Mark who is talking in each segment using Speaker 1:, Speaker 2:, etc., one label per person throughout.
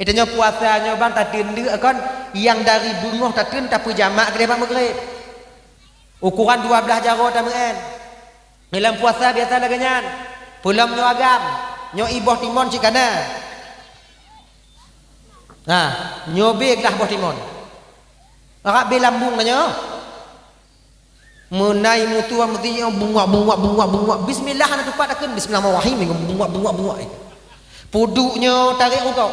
Speaker 1: Itanya puasanya bang tak tinduk kan yang dari bungoh tak tinduk tapi jamak ke depan maghrib. Ukuran 12 jaro tamen. Dalam puasa biasa laganyan. Pulam nyo agam, nyo iboh timon cikana. Nah, nyo beg dah boh timon. Arak be lambung nyo. Menai mutu mesti bunga. Bismillah nak tupat akan bismillahirrahmanirrahim bunga. Puduknya tarik rokok.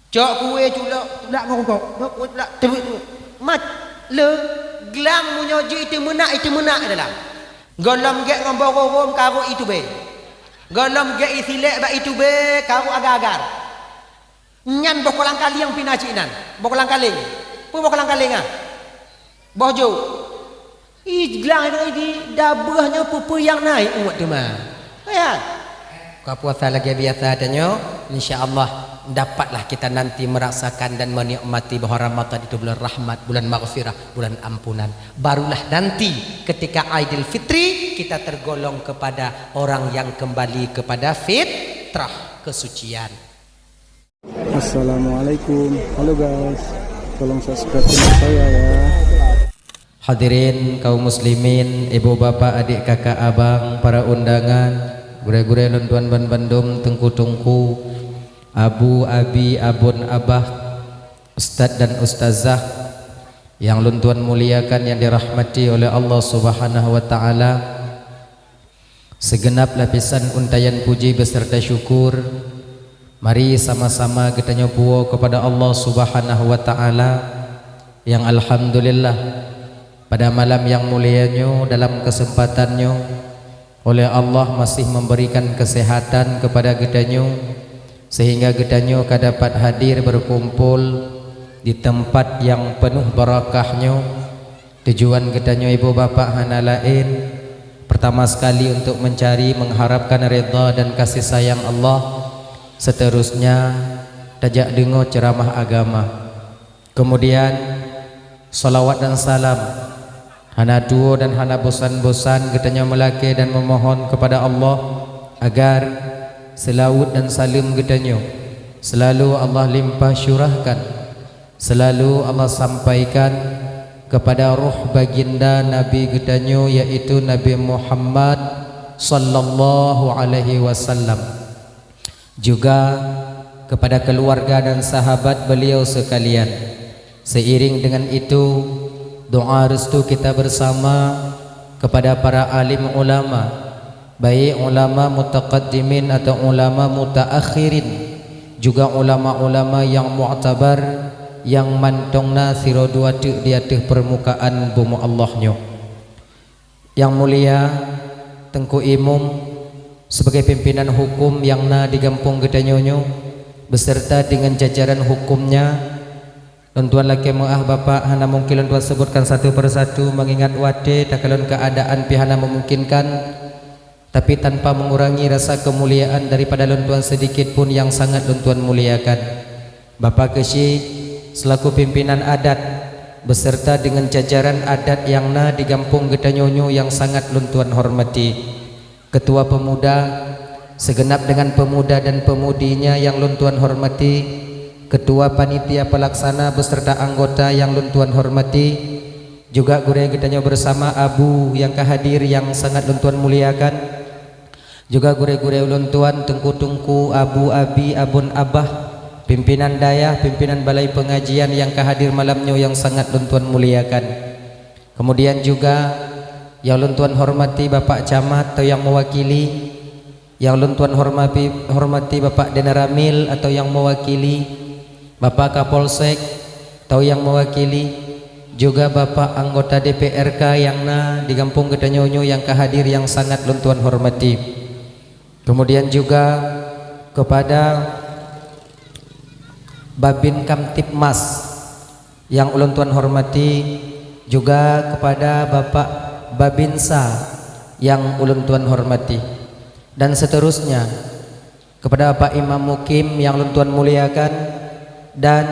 Speaker 1: Cok kue culak rokok. Kue culak terbit. Mat le gelang munyo je itu menak dalam. Golom gek ngomborom karo itu be. Golom gek isilek ba itu be karo agar-agar. Nyan bokolang kaling pinacinan. Bokolang kaling. Pu bokolang kaling ah. Bojo. Gelang ini dabrahnya pupu yang naik umat tu mah. Ya. Kau puasa lagi biasa adanya, insya-Allah dapatlah kita nanti merasakan dan menikmati bahwa Ramadan itu bulan rahmat, bulan maghfirah, bulan ampunan. Barulah nanti ketika Aidil Fitri kita tergolong kepada orang yang kembali kepada fitrah kesucian.
Speaker 2: Assalamualaikum. Halo guys. Tolong subscribe channel saya ya.
Speaker 3: Hadirin kaum muslimin, ibu bapak, adik kakak abang, para undangan, gure-gure luntuan ban bandum, tengku-tengku, abu, abi, abun, abah, ustadz dan ustazah yang luntuan muliakan, yang dirahmati oleh Allah Subhanahu wa taala. Segenap lapisan untayan puji beserta syukur, mari sama-sama kita nyobuo kepada Allah Subhanahu wa taala yang alhamdulillah pada malam yang mulianya dalam kesempatannya oleh Allah masih memberikan kesehatan kepada kitanya sehingga kitanya dapat hadir berkumpul di tempat yang penuh barakahnya. Tujuan kitanya ibu bapak hana lain pertama sekali untuk mencari mengharapkan redha dan kasih sayang Allah, seterusnya tajak dengar ceramah agama, kemudian salawat dan salam hana duo dan hana bosan-bosan kitanya melaki dan memohon kepada Allah agar selawat dan salim kitanya selalu Allah limpah syurahkan, selalu Allah sampaikan kepada ruh baginda Nabi kitanya yaitu Nabi Muhammad sallallahu alaihi wasallam, juga kepada keluarga dan sahabat beliau sekalian. Seiring dengan itu doa restu kita bersama kepada para alim ulama, baik ulama mutaqaddimin atau ulama mutaakhirin, juga ulama-ulama yang mu'tabar yang mantongna sirodua di atas permukaan bumi Allahnya. Yang mulia Tengku Imum sebagai pimpinan hukum yang di kampung Gedanyonyo beserta dengan jajaran hukumnya. Tuan laki muah bapak hana mungkin tuan sebutkan satu persatu mengingat wade takalon keadaan pihana memungkinkan, tapi tanpa mengurangi rasa kemuliaan daripada tuan sedikit pun yang sangat tuan muliakan. Bapak Keshi selaku pimpinan adat beserta dengan jajaran adat yang di kampung Gedanyonyo yang sangat tuan hormati, ketua pemuda segenap dengan pemuda dan pemudinya yang tuan hormati, ketua panitia pelaksana beserta anggota yang tuan hormati, juga gure kitanya bersama abu yang kehadir yang sangat tuan muliakan, juga gure-gure tuan tengku-tengku, abu, abi, abun, abah, pimpinan daya, pimpinan balai pengajian yang kehadir malamnya yang sangat tuan muliakan. Kemudian juga yang tuan hormati bapak camat atau yang mewakili, yang tuan hormati bapak Denaramil atau yang mewakili, Bapak Kapolsek atau yang mewakili, juga Bapak anggota DPRK yang di kampung Gedanyonyo yang kehadir yang sangat tuan hormati. Kemudian juga kepada Babin Kamtipmas yang tuan hormati, juga kepada Bapak Babinsa yang tuan hormati, dan seterusnya kepada Bapak Imam Mukim yang tuan muliakan, dan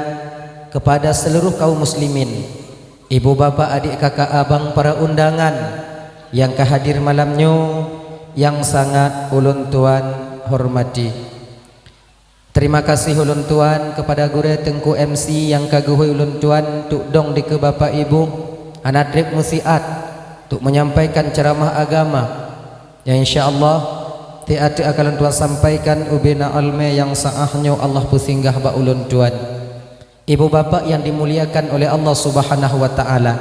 Speaker 3: kepada seluruh kaum muslimin, ibu bapak, adik kakak abang, para undangan yang kehadir malamnya yang sangat ulun tuan hormati. Terima kasih ulun tuan kepada guru Tengku MC yang kaguhui ulun tuan tuk dong di ke bapak ibu anak trip musiat tuk menyampaikan ceramah agama yang insyaallah tiada akan tuan sampaikan ubina alme yang saahnya Allah pusinggah ba ulun tuan. Ibu bapak yang dimuliakan oleh Allah Subhanahu wa taala.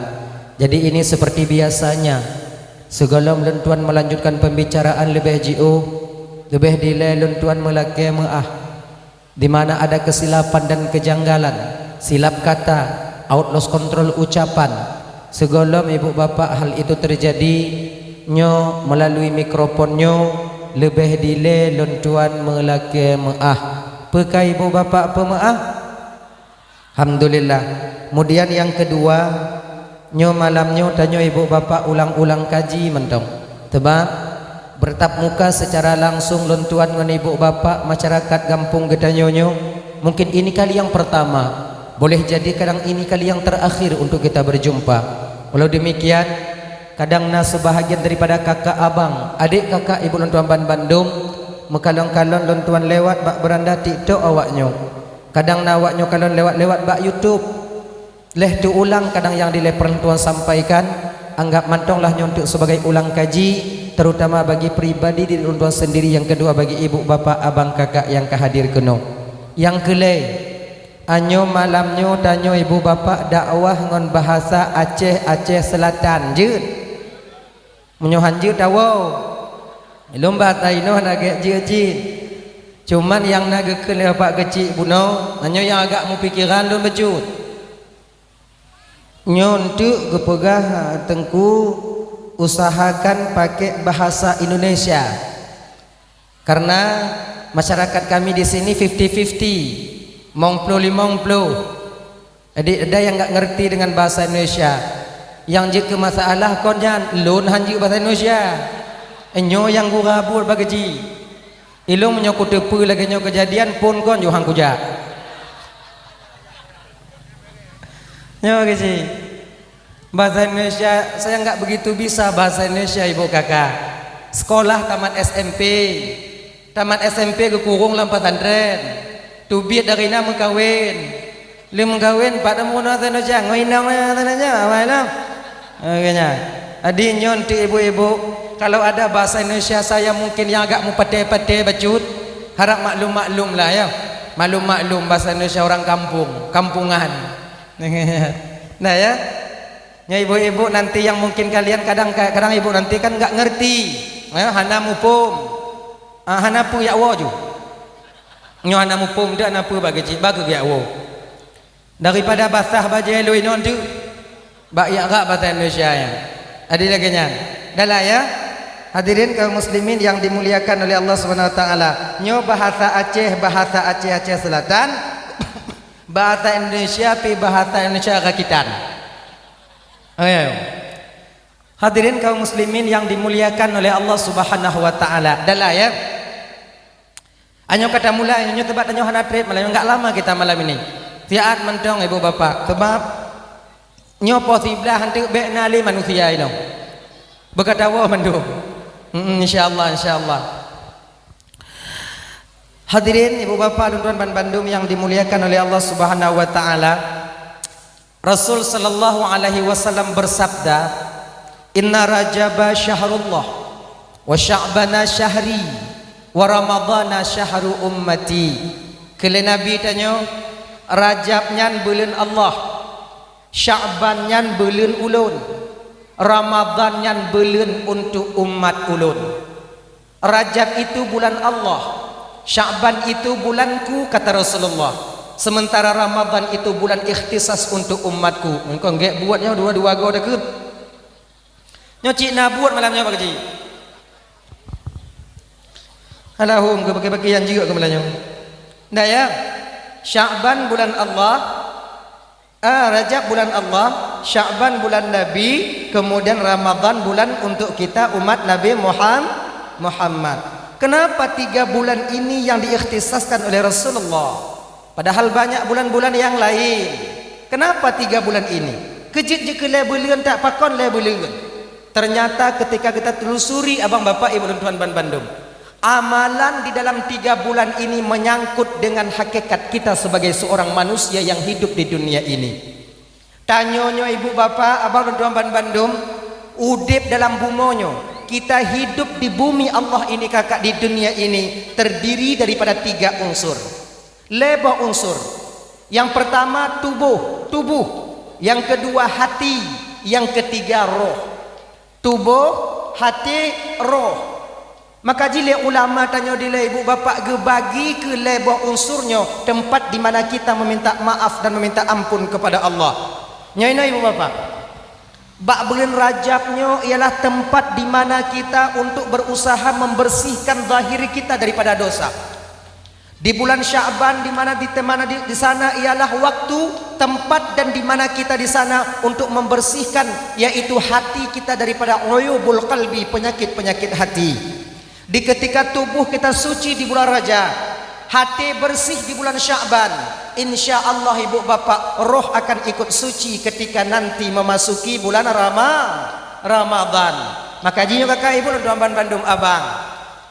Speaker 3: Jadi ini seperti biasanya segala ulun tuan melanjutkan pembicaraan lebih jiu lebih dile ulun tuan melake maah di mana ada kesilapan dan kejanggalan, silap kata, out loss control ucapan. Segala ibu bapak hal itu terjadi nyo melalui mikrofonnya lebih dile lontuan melake maah. Pekai ibu bapak pemaah. Alhamdulillah. Kemudian yang kedua, nyo malamnya tanyo ibu bapak ulang-ulang kaji mentong. Tebak bertap muka secara langsung lontuan dengan ibu bapak masyarakat kampung Gedanyonyo. Mungkin ini kali yang pertama, boleh jadi kadang ini kali yang terakhir untuk kita berjumpa. Walau demikian, kadang sebahagian daripada kakak abang, adik kakak ibu lontuan Bandung mekalon-kalon lontuan lewat bak beranda TikTok awaknyo. Kadang awaknyo kalon lewat-lewat bak YouTube. Leh tu ulang kadang yang dilepar lontuan sampaikan, anggap mantonglah untuk sebagai ulang kaji, terutama bagi pribadi di lontuan sendiri. Yang kedua bagi ibu bapak abang kakak yang kehadir keno. Yang kelai anyo malamnyo tanyo ibu bapak dakwah ngon bahasa Aceh Selatan jeut menyohan jeut tawo lomba taino nage jeut cuman yang nage ke bapak kecil buno anyo yang agak mu pikiran lom becut nyontuk kepegah Tengku usahakan pakai bahasa Indonesia karena masyarakat kami di sini 50-50 mongplo. Jadi ada yang enggak ngerti dengan bahasa Indonesia. Yang jika masalah kon jan lun hanji bahasa Indonesia. Enyo yang gurabur bagaji. Ilung menyo kutepu lagi nyo kejadian pun kon yo hang kuja. Nyo gaji. Bahasa Indonesia saya enggak begitu bisa bahasa Indonesia ibu kakak. Sekolah tamat SMP. Tamat SMP kekurung lampat antren. Tubit dari nama kawin. Lim kawin pada muna Indonesia ngoinang Indonesia apa kayaknya. Adi nyonti ibu-ibu kalau ada bahasa Indonesia saya mungkin yang agak mupete-pete bacut. Harap maklum-maklum lah ya. Maklum-maklum bahasa Indonesia orang kampung, kampungan. Nah ya. Ya ibu-ibu nanti yang mungkin kalian kadang-kadang ibu nanti kan nggak ngerti. Ya, hana mupum. Hana pu ya woju. Nyo hana mupum dak hana pu bagi ya wo. Daripada basah baje lu inon tu. Bak ya gak bahasa Indonesia ya. Ada lagi nya. Dalah ya. Hadirin kaum muslimin yang dimuliakan oleh Allah Subhanahu wa taala. Nyo bahasa Aceh Selatan. Bahasa Indonesia pi bahasa Indonesia rakitan. Ayo. Hadirin kaum muslimin yang dimuliakan oleh Allah Subhanahu wa taala. Dalah ya. Anyo kata mulai anyo tebat anyo hana trip malam enggak lama kita malam ini. Tiat mentong ibu bapak sebab nyo posiblah hantu beknali manusia ini. Berkata wa mandu. Insyaallah. Hadirin ibu bapak dan tuan Bandung yang dimuliakan oleh Allah Subhanahu wa taala. Rasul sallallahu alaihi wasallam bersabda, "Inna Rajaba syahrullah wa Sya'bana syahri wa Ramadhana syahru ummati." Kele Nabi tanya, Rajab nyan bulan Allah, Sya'ban nyan bulan ulun, Ramadhan nyan bulan untuk umat ulun. Rajab itu bulan Allah, Sya'ban itu bulanku kata Rasulullah. Sementara Ramadan itu bulan ikhtisas untuk umatku. Engkau enggak buatnya dua-dua go dah ke. Nyocik nak buat malamnya apa kaji? Alahum ke bagi-bagian juga ke malamnya. Dah ya. Sya'ban bulan Allah, Rajab bulan Allah, Sya'ban bulan Nabi, kemudian Ramadan bulan untuk kita umat Nabi Muhammad. Kenapa 3 bulan ini yang diikhtisaskan oleh Rasulullah? Padahal banyak bulan-bulan yang lain. Kenapa 3 bulan ini? Kejut je ke bulan tak pakon bulan. Ternyata ketika kita telusuri abang bapak ibu dan tuan Bandung,
Speaker 1: Amalan di dalam 3 bulan ini menyangkut dengan hakikat kita sebagai seorang manusia yang hidup di dunia ini. Tanyonyo ibu bapa, abang dan tuan Bandung, udip dalam bumonyo. Kita hidup di bumi Allah ini kakak, di dunia ini terdiri daripada 3 unsur. Lebo unsur. Yang pertama tubuh. Yang kedua hati. Yang ketiga roh. Tubuh, hati, roh. Maka jile ulama tanya dile ibu bapa ge bagi ke lebo unsurnya tempat di mana kita meminta maaf dan meminta ampun kepada Allah. Nyoino ibu bapa. Bak bulan Rajabnya ialah tempat di mana kita untuk berusaha membersihkan zahir kita daripada dosa. Di bulan Sya'ban di sana ialah waktu, tempat dan di mana kita di sana untuk membersihkan yaitu hati kita daripada uyubul qalbi, penyakit-penyakit hati. Di ketika tubuh kita suci di bulan Rajab, hati bersih di bulan Sya'ban, insya Allah ibu bapak, roh akan ikut suci ketika nanti memasuki bulan Ramadan. Maka jinyo kakak ibu dan tuan Bandung abang,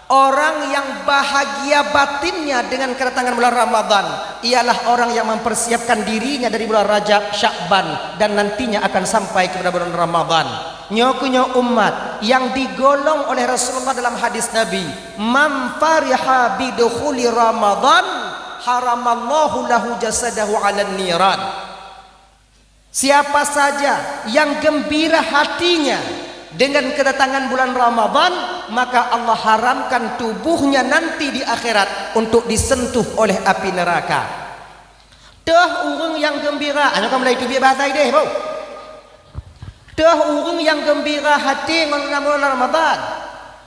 Speaker 1: orang yang bahagia batinnya dengan kedatangan bulan Ramadan ialah orang yang mempersiapkan dirinya dari bulan Rajab, Sya'ban dan nantinya akan sampai kepada bulan Ramadan. Nyokunyo umat yang digolong oleh Rasulullah dalam hadis Nabi, man fariha bidukhuli Ramadan haramallahu lahu jasadahu 'alan niran. Siapa saja yang gembira hatinya dengan kedatangan bulan Ramadan, maka Allah haramkan tubuhnya nanti di akhirat untuk disentuh oleh api neraka. Teh urang yang gembira, anu kamu itu biar bahasa ide, bau. Teh urang yang gembira hati ngon bulan Ramadan.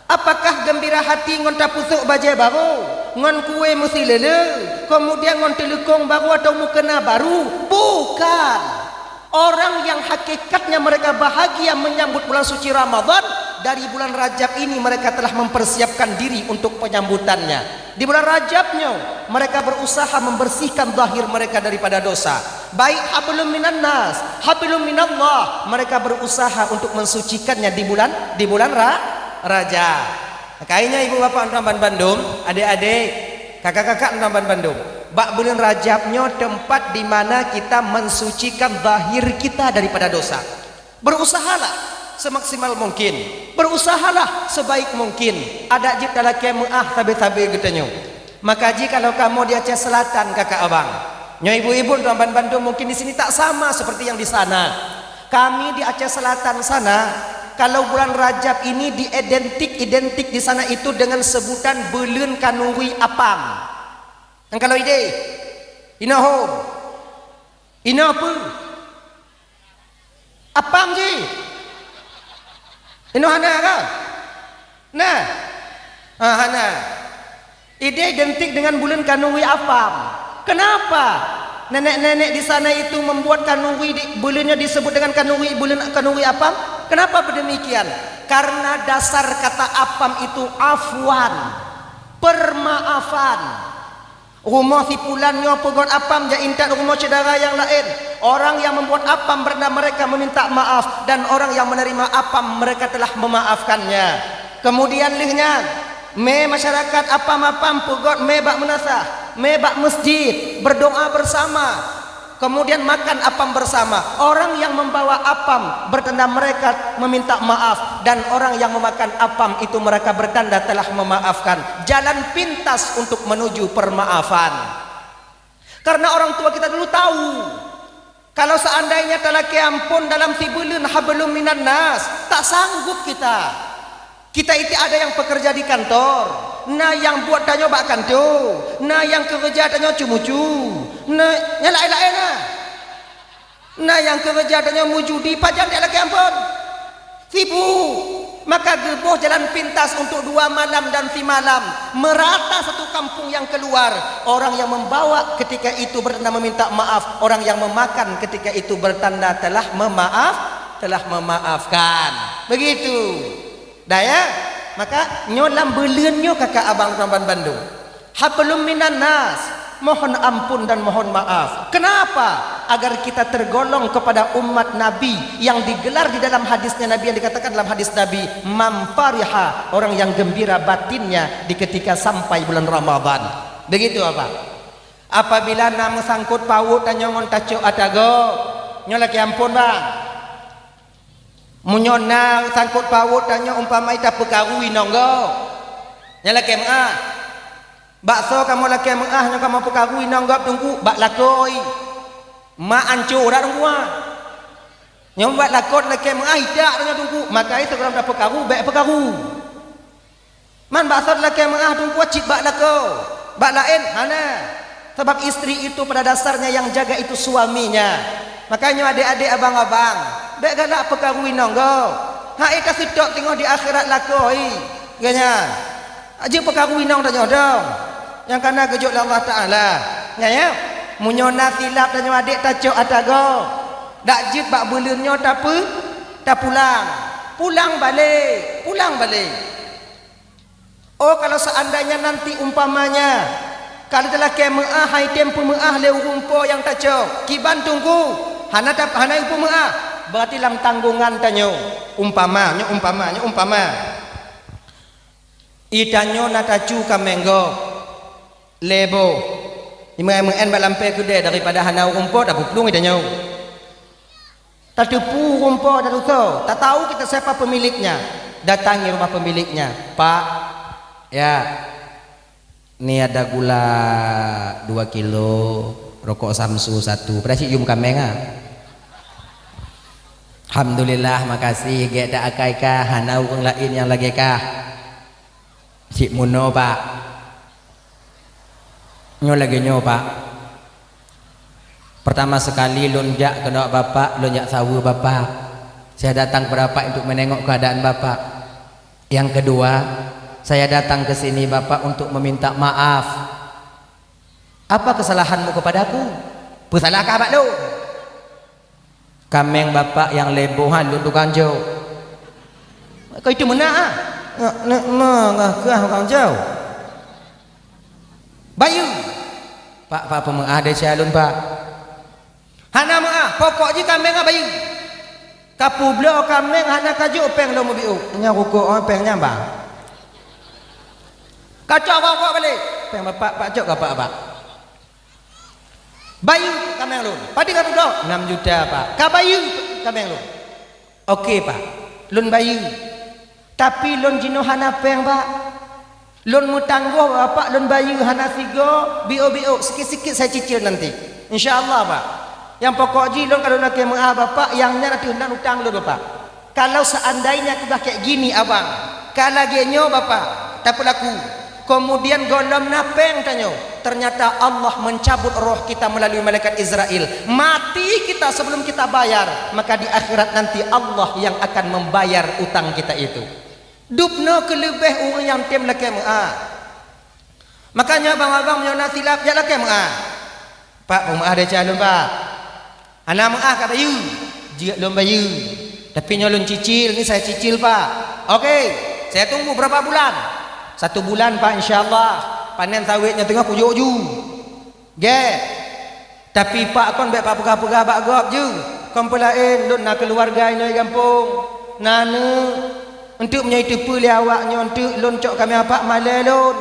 Speaker 1: Apakah gembira hati ngon tapusuk baju baru, ngon kue mesti lele, kemudian ngon telekong baru atau mukena baru? Bukan. Orang yang hakikatnya mereka bahagia menyambut bulan suci Ramadan, dari bulan Rajab ini mereka telah mempersiapkan diri untuk penyambutannya. Di bulan Rajabnya mereka berusaha membersihkan zahir mereka daripada dosa. Baik hablum minan nas, hablum minallah, mereka berusaha untuk mensucikannya di bulan Rajab. Kayaknya ibu bapak Antamban Bandung, adik-adik, kakak-kakak Antamban Bandung, bak bulan Rajabnya tempat di mana kita mensucikan zahir kita daripada dosa. Berusahalah semaksimal mungkin, berusahalah sebaik mungkin. Ada jid dalam kemuah tabe-tabe getanyo. Maka jika kalau kamu di Aceh Selatan kakak abang, nyo ibu-ibu Antamban Bandung mungkin di sini tak sama seperti yang di sana. Kami di Aceh Selatan sana, kalau bulan Rajab ini identik di sana itu dengan sebutan belun kanuri apam. Dan kalau ide, ina home, ina apa? Apam je, ina hana kan? Nah, hana. Ide identik dengan bulan kanuri apam. Kenapa? Nenek-nenek di sana itu membuat kanuri, bulannya disebut dengan bulan kanuri apam. Kenapa demikian? Karena dasar kata apam itu afwan, permaafan. Rumah si pulannya pegon apam ja intat rumah saudara yang lain. Orang yang membuat apam berna mereka meminta maaf, dan orang yang menerima apam mereka telah memaafkannya. Kemudian lihnya me masyarakat apam-apam pegon me bak menasah, me bak masjid, berdoa bersama. Kemudian makan apam bersama. Orang yang membawa apam bertanda mereka meminta maaf, dan orang yang memakan apam itu mereka bertanda telah memaafkan. Jalan pintas untuk menuju permaafan. Karena orang tua kita dulu tahu, kalau seandainya talaki ampun dalam tibulun hablum minan nas, tak sanggup kita. Kita itu ada yang pekerja di kantor, nah yang buat tanya bak kantor, nah yang kerja tanya cumucu, nah lain-lain nah yang kerja tanya mujudi pajang dia lagi ampun sibuk. Maka geboh jalan pintas untuk 2 malam dan 5 malam, merata satu kampung yang keluar. Orang yang membawa ketika itu bertanda meminta maaf, orang yang memakan ketika itu bertanda telah memaafkan. Begitu daya. Maka nyolam belenyo kakak abang Ramban Bandung, hablum minan nas, mohon ampun dan mohon maaf. Kenapa? agar kita tergolong kepada umat Nabi yang digelar di dalam hadisnya Nabi, yang dikatakan dalam hadis Nabi, man fariha, orang yang gembira batinnya di ketika sampai bulan Ramadan. Begitu apa? Apabila nama sangkut paut dan nyongon tacuk atago nyolaki ampun bang, munyona sangkut paut dan nyong umpamai tak perkarui nonggo nyolaki bakso kamu laki mengah kamu perkarui nanggap tunggu bak lakoi mak ancur dah tunggu nyom bak lakot laki mengah tidak dengan tunggu maka itu kalau dah perkaru baik perkaru man bakso laki mengah tunggu wajib bak lako bak lain mana sebab istri itu pada dasarnya yang jaga itu suaminya. Makanya adik-adik abang-abang baik galak perkarui nanggo hak ika sedok tengok di akhirat lakoi ganya aja perkarui nang dah nyodong yang kena kejut Allah Ta'ala ya munyona silap dan adik tacuk atago dak jit bak belunnya tak pulang balik oh kalau seandainya nanti umpamanya kalau telah kemah hai tempu meah le rumpo yang tacuk kiban tunggu hana ibu meah berarti lang tanggungan tanyo umpama itanyo natacu kamenggo lebo imeng balampe kude daripada hanau rumpo dah puplung itanyo tak tepu rumpo dah tuso tak tahu kita siapa pemiliknya datangi rumah pemiliknya pak ya ini ada gula 2 kilo rokok Samsu 1 berarti yum kamenga alhamdulillah makasih ge da akai kah hanau orang lain yang lagi kah Cik Muno pak nyo lagi nyo pak pertama sekali lonjak kena bapak lonjak sawu bapak saya datang berapa untuk menengok keadaan bapak yang kedua saya datang ke sini bapak untuk meminta maaf apa kesalahanmu kepadaku bersalahkah pak lu kameng bapak yang lebohan lu tukang jauh kau itu mana ngah orang jauh bayu pak pemengah calon pak hana maah pokok je kameng bayu kapu belo kameng hana kaju peng lo mobiu nya ruko pengnya bang kacau pokok balik peng bapak pak cok apa pak bayu kameng lu padi kapu do 6 juta pak ka bayu kameng lu okey pak lun bayu tapi lon jino hana peng pak lon mutangguh bapak lon bayu hana sigo bio sikit-sikit saya cicil nanti insyaallah pak yang pokok ji lon kalau nak menga bapak yangnya nanti undang utang lu bapak kalau seandainya aku dah kayak gini abang kalau genyo bapak tak pelaku kemudian golom napeng tanyo ternyata Allah mencabut roh kita melalui malaikat Israel mati kita sebelum kita bayar maka di akhirat nanti Allah yang akan membayar utang kita itu dupno kelebih orang yang tem laki makanya abang-abang menyona silap ya laki pak pemah ada calon pak anak kat bayu jika lom bayu tapi nyolon cicil ni saya cicil pak okey saya tunggu berapa bulan 1 bulan pak insyaallah panen sawitnya tengah pujuk-ju ge tapi pak kon baik pak pegah-pegah bak gop je kon pelain lun nak keluarga ini kampung nana untuk menyai tepu li awaknya untuk lun cok kami apa malai lun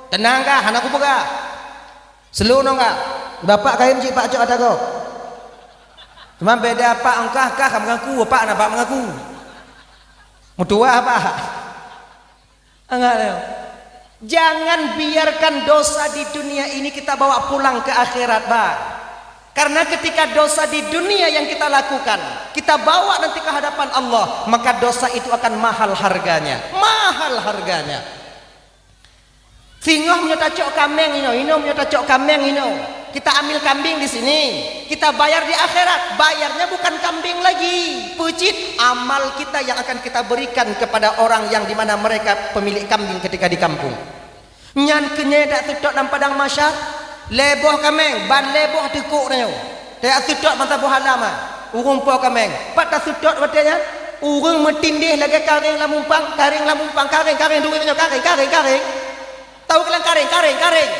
Speaker 1: tenang kah anak aku pegah seluruh kah bapak kain cik pak cok ada kau cuma beda pak engkah kah kamu mengaku pak nak pak mengaku mutua apa enggak jangan biarkan dosa di dunia ini kita bawa pulang ke akhirat pak karena ketika dosa di dunia yang kita lakukan kita bawa nanti ke hadapan Allah maka dosa itu akan mahal harganya singoh menyata cok kameng ino menyata cok kameng ino kita ambil kambing di sini kita bayar di akhirat bayarnya bukan kambing lagi pucit amal kita yang akan kita berikan kepada orang yang dimana mereka pemilik kambing ketika di kampung nyan kenyedak tutok dalam padang masyar leboh kameng ban leboh tekuk nyo tak tutok mata buah lama urung po kameng patah tutok batanya urung metindih lagi karing lamumpang karing duit nyo karing tahu kalian karing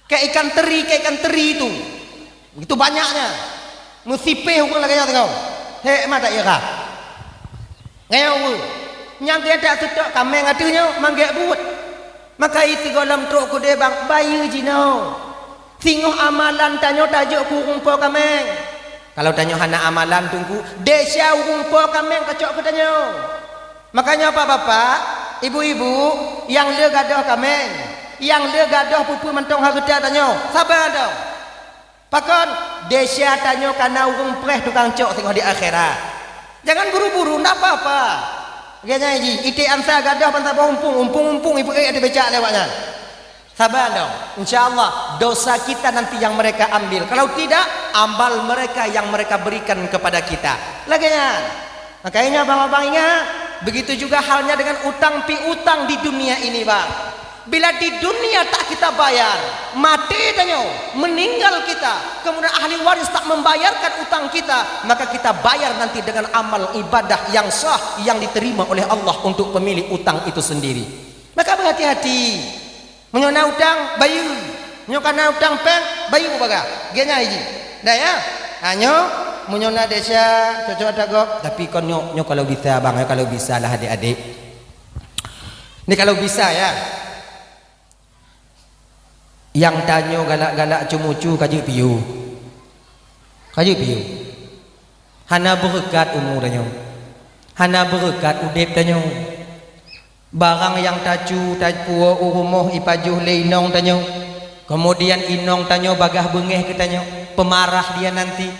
Speaker 1: kayak ikan teri itu Begitu banyaknya. Musipih hukum lagi tengok. Hek mata ya kah? Ngayau. Nyang dia tak sedok kami ngatunya manggil buat. Maka itu dalam truk ku dia bang bayu jino. Singoh amalan tanyo tajuk ku rumpo kami. Kalau tanyo hana amalan tunggu desya rumpo kami kacok ku tanyo. Makanya apa bapak, ibu-ibu yang le gadoh kami, yang le gadoh pupu mentong harta tanyo. Sabar dah. Pakon desya tanyo kana urung preh tukang cok tengok di akhirat. Jangan buru-buru, ndak apa-apa. Ganya ji, ite amsa gadah pantai umpung ibu ada becak lewatnya. Sabar dong. Insyaallah dosa kita nanti yang mereka ambil. Kalau tidak, amal mereka yang mereka berikan kepada kita. Laginya. Makanya abang-abang ingat, begitu juga halnya dengan utang piutang di dunia ini, Bang. Bila di dunia tak kita bayar, mati tanyo, meninggal kita, kemudian ahli waris tak membayarkan utang kita, maka kita bayar nanti dengan amal ibadah yang sah yang diterima oleh Allah untuk pemilik utang itu sendiri. Maka berhati-hati. Menyona utang bayu, nyokana utang peng bayu baga. Genya iki. Dah ya. Hanyo menyona desa cocok dagok, tapi kon nyok kalau bisa bang, kalau bisa lah adik-adik. Ini kalau bisa ya. Yang tanyo galak-galak cumucu kaji piu hana berkat umur tanyo, hana berkat udip tanyo, barang yang tacu tajpuo urumoh ipajuh leinong tanyo, kemudian inong tanyo bagah bengeh ke tanyo, pemarah dia nanti.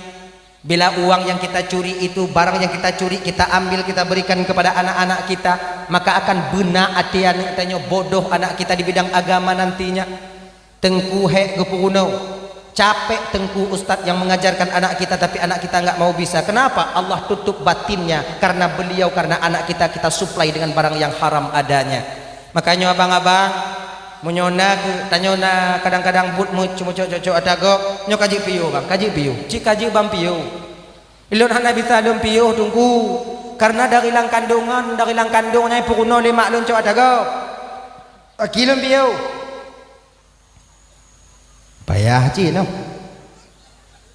Speaker 1: Bila uang yang kita curi itu, barang yang kita curi kita ambil, kita berikan kepada anak-anak kita, maka akan benak atian tanyo, bodoh anak kita di bidang agama nantinya. Tengku hek gepuno, capek tengku ustadz yang mengajarkan anak kita, tapi anak kita nggak mau bisa. Kenapa? Allah tutup batinnya karena beliau, karena anak kita supply dengan barang yang haram adanya. Makanya abang-abang menyona tanyona kadang-kadang but cuma cocok atago nyok kaji piu bang, kaji piu, cik kaji bang piu. Ilun hana bisa lum piu tunggu karena dari lang kandungnya pukuno 5 lun cocok atago. Akilum piu. Payah ci no.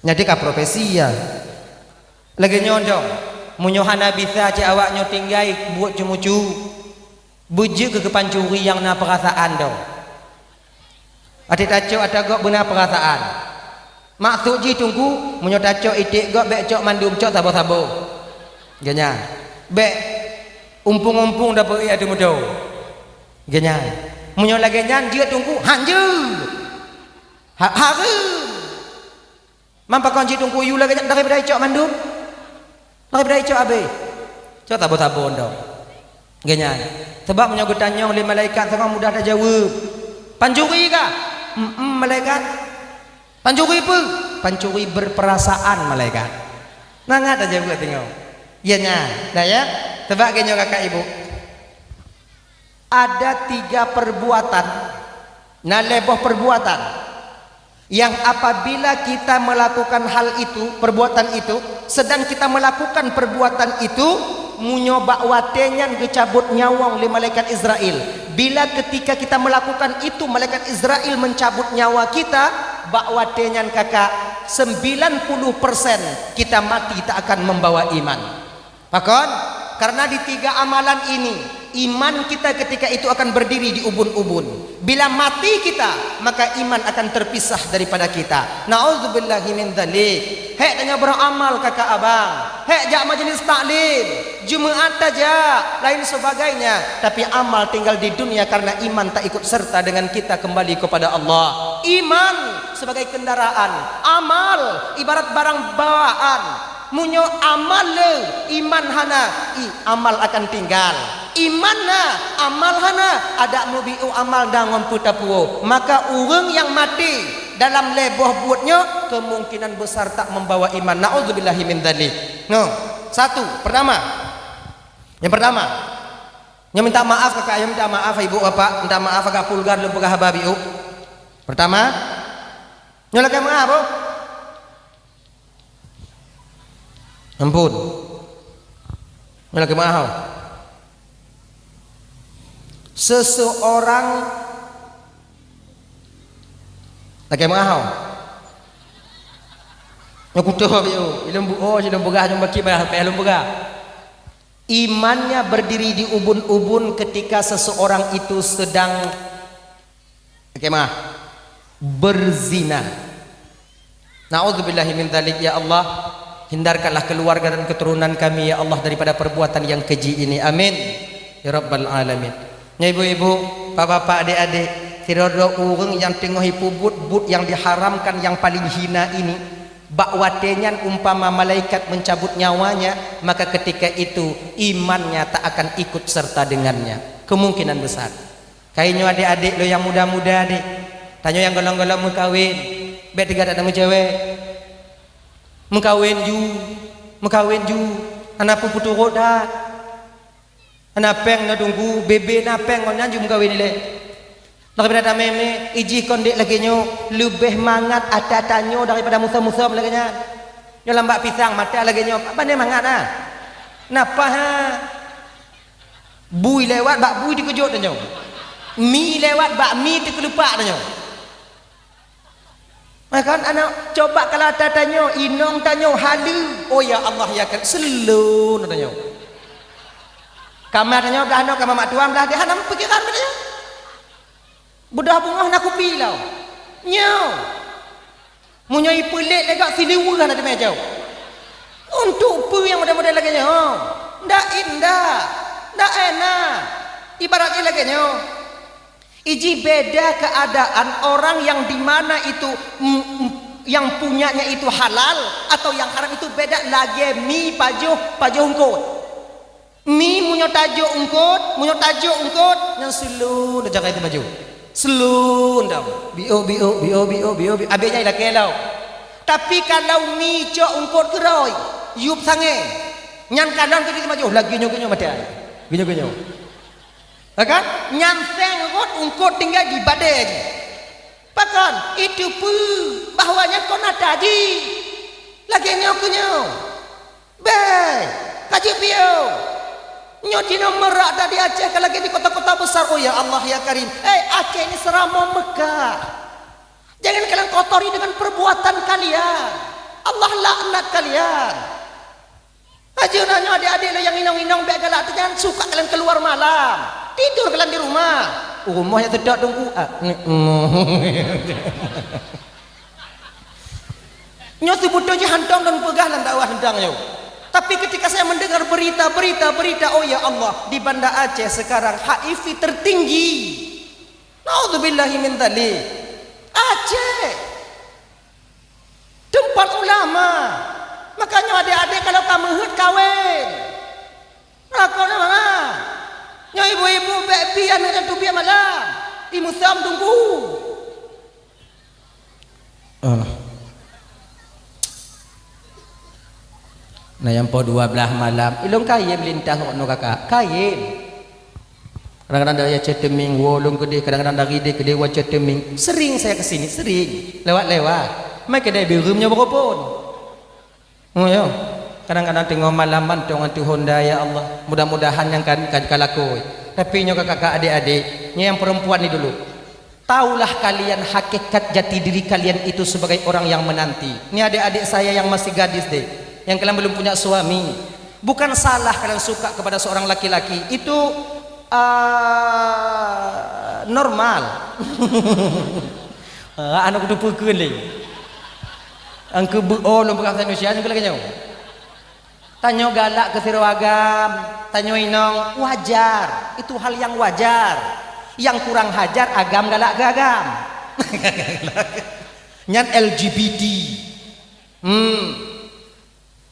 Speaker 1: Nyadi ka profesi ya. Lagi nyondong. Munyohana bisa ci awaknya tinggai buat cumucu. Bujuk ke kepancuri yang na perasaan dong. Ati taco atagok benar perasaan. Maksud ji tunggu munyo taco itik gok bek cok mandum cok sabo-sabo. Genya. Bek umpung-umpung dapat adu mudo. Genya. Munyo lagi nyan dia tunggu hanjur. Harum. Mampa konci tungku yu lagi daripada icok mandum. Daripada icok abe. Cok tabo-tabo ndong. Genya. Sebab menyogotannya oleh malaikat sama mudah tak jawab. Pancuri kah? Malaikat. Pancuri apa? Pancuri berperasaan malaikat. Nangat aja buat tengok. Iya dah ya. Sebab genya kakak ibu. Ada 3 perbuatan. Naleboh perbuatan yang apabila kita melakukan hal itu, perbuatan itu, sedang kita melakukan perbuatan itu, munyoba watenyan gecabut nyawang oleh malaikat Israel. Bila ketika kita melakukan itu, malaikat Israel mencabut nyawa kita, bak watenyan kakak 90% kita mati tak akan membawa iman. Pakon, karena di 3 amalan ini iman kita ketika itu akan berdiri di ubun-ubun. Bila mati kita, maka iman akan terpisah daripada kita. Na'udzubillahi min dzalik. Hek tanya beramal kakak abang, hek jak majlis taklim, Jumaat saja, lain sebagainya, tapi amal tinggal di dunia karena iman tak ikut serta dengan kita kembali kepada Allah. Iman sebagai kendaraan, amal ibarat barang bawaan. Munyo amal le, iman hana, amal akan tinggal. Iman na, amal hana, ada mubiu amal dangon putapuo. Maka orang yang mati dalam leboh buatnya kemungkinan besar tak membawa iman. Na'udzubillahi min dzalik. No, pertama. Yang pertama, yang minta maaf kakak, yang minta maaf ibu bapak, minta maaf kakak pulgar lu pegah hababiu. Pertama, nyalakan maaf, bro. Ampun. Nyalakan maaf. Seseorang lagi mahal Nyakutuh yo, ilmu oh ilmu begah jom baki bah ilmu begah. Imannya berdiri di ubun-ubun ketika seseorang itu sedang bagaimana? Berzina. Na'udzubillahi min dzalik ya Allah. Hindarkanlah keluarga dan keturunan kami ya Allah daripada perbuatan yang keji ini. Amin. Ya Rabbal Alamin. Ya ibu-ibu, bapak-bapak, adik-adik, tidak ada orang yang tengah pubut yang diharamkan yang paling hina ini. Bakwatenya umpama malaikat mencabut nyawanya, maka ketika itu imannya tak akan ikut serta dengannya. Kemungkinan besar. Kayaknya adik-adik lo yang muda-muda adik, tanya yang golong-golong mau kawin, bet tiga datang cewek, mengkawin ju, anak pupu turut dah, anak peng na tunggu, bebe na peng ngonya ju mengkawin ile. Daripada meme iji kondek lagi nyo lebih mangat ada tanyo daripada musa-musa lagi nya. Nyo lambak pisang mata lagi nyo apa ni mangat ah. Napa ha? Bui lewat bak bui dikejut tanyo. Mi lewat bak mi terkelupak tanyo. Maka anak coba kalau ada tanyo inong tanyo halu. Oh ya Allah ya kan selun tanyo. Kamar tanyo belah no kamar mak tuan belah dia hanam pikiran tanyo. Budah bunga nak kupi lau. Nyau. Munyai pelik legak siliwur ada meja. Untuk pu yang model-model lagi nyau. Ndak indah. Ndak enak. Ibaratnya lagi nyau. Iji beda keadaan orang yang di mana itu yang punyanya itu halal atau yang haram itu beda lagi. Mi pajuh ungkut. Mi munyo tajuk ungkut yang selu dah jaga itu baju. Selun dah. Bio. Abeknya ilah kelau. Tapi kalau mi cok ungkut keroi, yup sange. Nyan kanan ke maju lagi nyo mati. Ginyo. Kan? Nyan seng ungkut tinggal di badai. Pakan itu pu bahwanya kau nak tadi. Lagi nyo. Be, kaji bio. Nyodino merak tadi Aceh kalau lagi di kota-kota besar. Oh ya Allah ya Karim. Aceh ini seramo Mekah. Jangan kalian kotori dengan perbuatan kalian. Allah laknat kalian. Ajurannya adik-adik lo yang inong-inong baik galak jangan suka kalian keluar malam. Tidur kalian di rumah. Rumahnya tidak tunggu. Nyotu butuh hantong dan pegah dan dakwah hendangnya. Tapi ketika saya mendengar berita, oh ya Allah, di Banda Aceh sekarang HIV tertinggi. Naudzubillahi min dzalik. Aceh tempat ulama. Makanya adik-adik kalau kamu kawin. Lakon mana? Nya ibu-ibu bebi anak tu biar malam. Di musam tunggu. Nah yang po 12 malam ilong kayem lintah no kakak kayem kadang-kadang dari ceteming wolong gede kadang-kadang dari dia gede wa ceteming sering saya kesini sering lewat mai kedai birumnya berapun oh ya kadang-kadang tengok malaman dengan Tuhan ya Allah mudah-mudahan yang kan kalakoi tapi nyo kakak adik-adik yang perempuan ni dulu taulah kalian hakikat jati diri kalian itu sebagai orang yang menanti. Ini adik-adik saya yang masih gadis deh, yang kalian belum punya suami. Bukan salah kalian suka kepada seorang laki-laki, itu normal. Anak kudu peukeun le. Angke beol bahasa Indonesia juga lagi nyaw. Tanyo galak ke sirwagam, tanyo inong wajar, itu hal yang wajar. Yang kurang hajar agam galak ke agam. Nyan LGBT.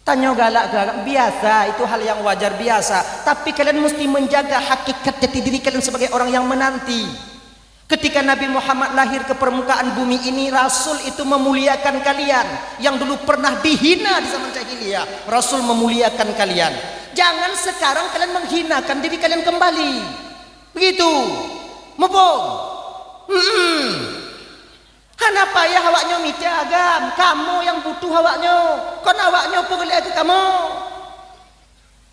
Speaker 1: Tanyo galak ke agam biasa, itu hal yang wajar biasa. Tapi kalian mesti menjaga hakikat jati diri kalian sebagai orang yang menanti. Ketika Nabi Muhammad lahir ke permukaan bumi ini, Rasul itu memuliakan kalian. Yang dulu pernah dihina di zaman jahiliyah, Rasul memuliakan kalian. Jangan sekarang kalian menghinakan diri kalian kembali. Begitu. Mubong. Kenapa ya awaknya miti agam? Kamu yang butuh awaknya. Kon awaknya pergi ke kamu.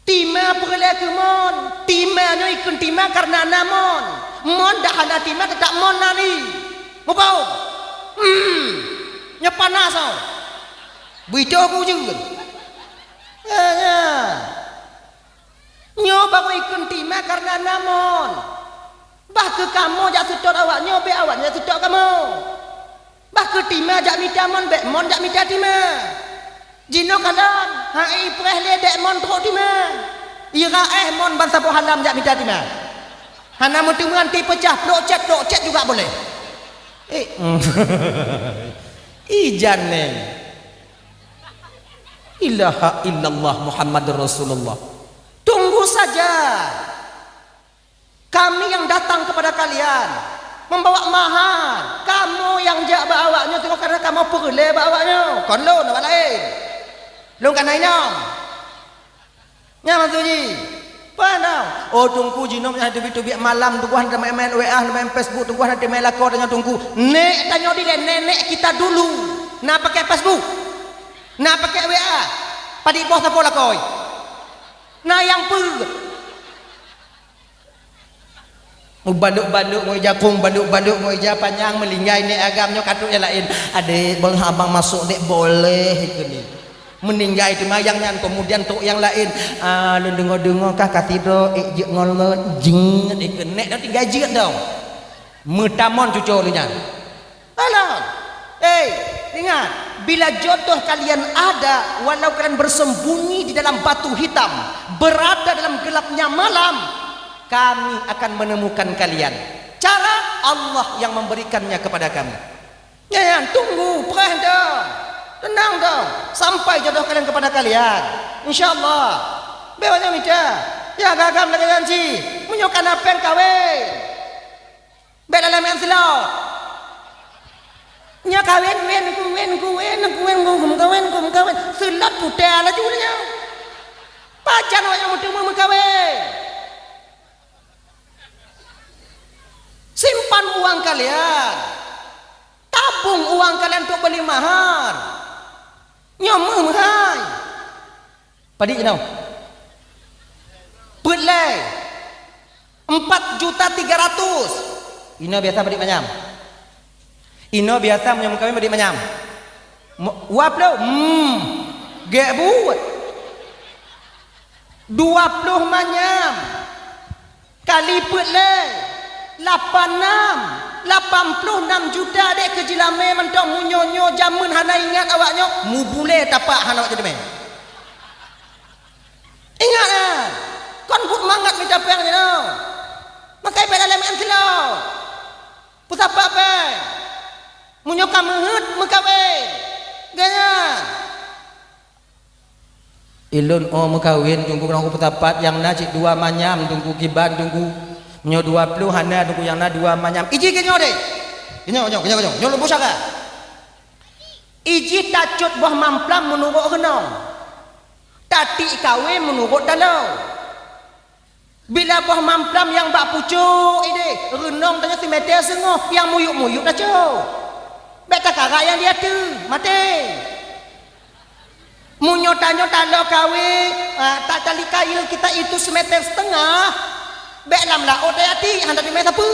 Speaker 1: Tima pergi ke mon. Timanya ikut tima karena namon. Mon dah ada tima tetap mon nani. Mubong. Nya panas oh. Berita aku juga. Ya. Nyo baru ikut timah karena namun. Bah ke kamu jak sedot awaknya, be awaknya sedot kamu. Bah ke timah jak mitamon, be mon jak mitatimah. Jino kalam, hai preh le dek mon trok timah. Ira mon ban sapo halam jak mitatimah. Hana mutuman ti pecah plok cet juga boleh. Ijan neng. Ilaha illallah Muhammadur Rasulullah. Tunggu saja. Kami yang datang kepada kalian membawa mahar. Kamu yang jak bawanya tu karena kamu perle bawanya. Kon lo nak lain. Lo kan nainam. Nya masuji. Panau. Oh tunggu jinom nya tubi malam tunggu handa main WA, main Facebook, tunggu handa main lakor dengan tunggu. Nek tanya dile nenek kita dulu. Nak pakai Facebook. Nak pakai WA. Padi bos apa lakoi. Nah yang per baluk-baluk mau jakung baluk-baluk mau ija panjang melinggai ni agamnya katuk yang lain adik boleh abang masuk dek boleh itu ni meninggai itu mayangnya kemudian tok yang lain lu dengar-dengar kah katido je ngolot jing itu nek dah tinggal je dong metamon cucu lu nya alah ingat bila jodoh kalian ada walau kalian bersembunyi di dalam batu hitam berada dalam gelapnya malam kami akan menemukan kalian. Cara Allah yang memberikannya kepada kami. Ya, tunggu, perah dong. Tenang dong. Sampai jodoh kalian kepada kalian. InsyaAllah. Bewanya minta. Ya, gagam lagi janji. Menyukan apa yang kawin. Dalam yang selot. Nya kawin. Selot putih lah juga. Pacar yang mau kawin. Simpan uang kalian. Tabung uang kalian untuk beli mahar. Nyomong hai. Padi you know. Pelai 4.300.000. Ino biasa beri manyam. Ino biasa menyom kami beri manyam. Wap lo. Gak buat. 20 manyam. Kali pelai 86 juta dek kejilame mentong munyonyo jamun hana ingat awaknya mu bule tapak hana awak jadi main ingat kon but mangat minta peng ni no makai pada lemen selo pusapa apa munyoka menghut mekawe ganya ilun mekawin tunggu kurang petapat yang najik 2 manyam tunggu kiban tunggu nyo 20 hana tunggu yang na 2 manyam iji ke nyo deh nyo lu busaka iji tacut buah mamplam menurut kenong tati kawin menurut dalau bila buah mamplam yang bak pucuk ide renong tanya si meter sengoh yang muyuk-muyuk dah cok beta kakak yang dia tu mati munyo tanyo talo kawin tak tali kail kita itu semeter setengah bek lam la otayati handa di mesa pu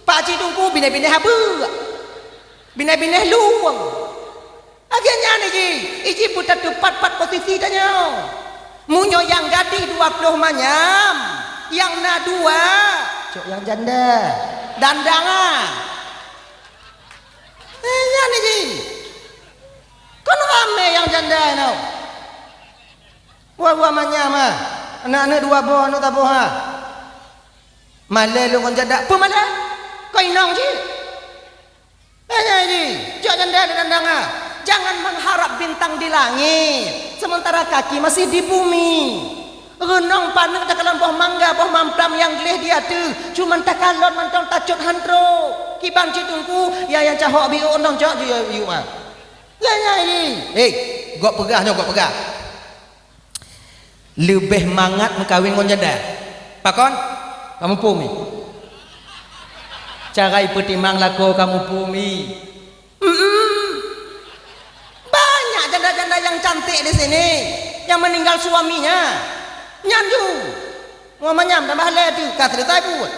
Speaker 1: pak ci tungku bine-bine habu bine-bine luang akhirnya ni iji putar tepat posisi tanya munyo yang gadih 20 manyam yang na 2 cok yang janda dandangan nya ni kan rame yang janda no buah manyam anak-anak 2 boh anak tak boh Malay lu kon janda apa malay kau inang je jok janda dandang jangan mengharap bintang di langit sementara kaki masih di bumi renong panen takalan boh mangga boh mamplam yang gelih dia tu cuman takalon mantong tacut hantro kibang citungku ya yang cahok biu ondong cok you mah gok pegah lebih mangat mengkawin kon janda pakon kamu pumi cara ipetimang lako kamu pumi banyak janda-janda yang cantik di sini yang meninggal suaminya nyanju mau menyam tambah le tu kat cerita buat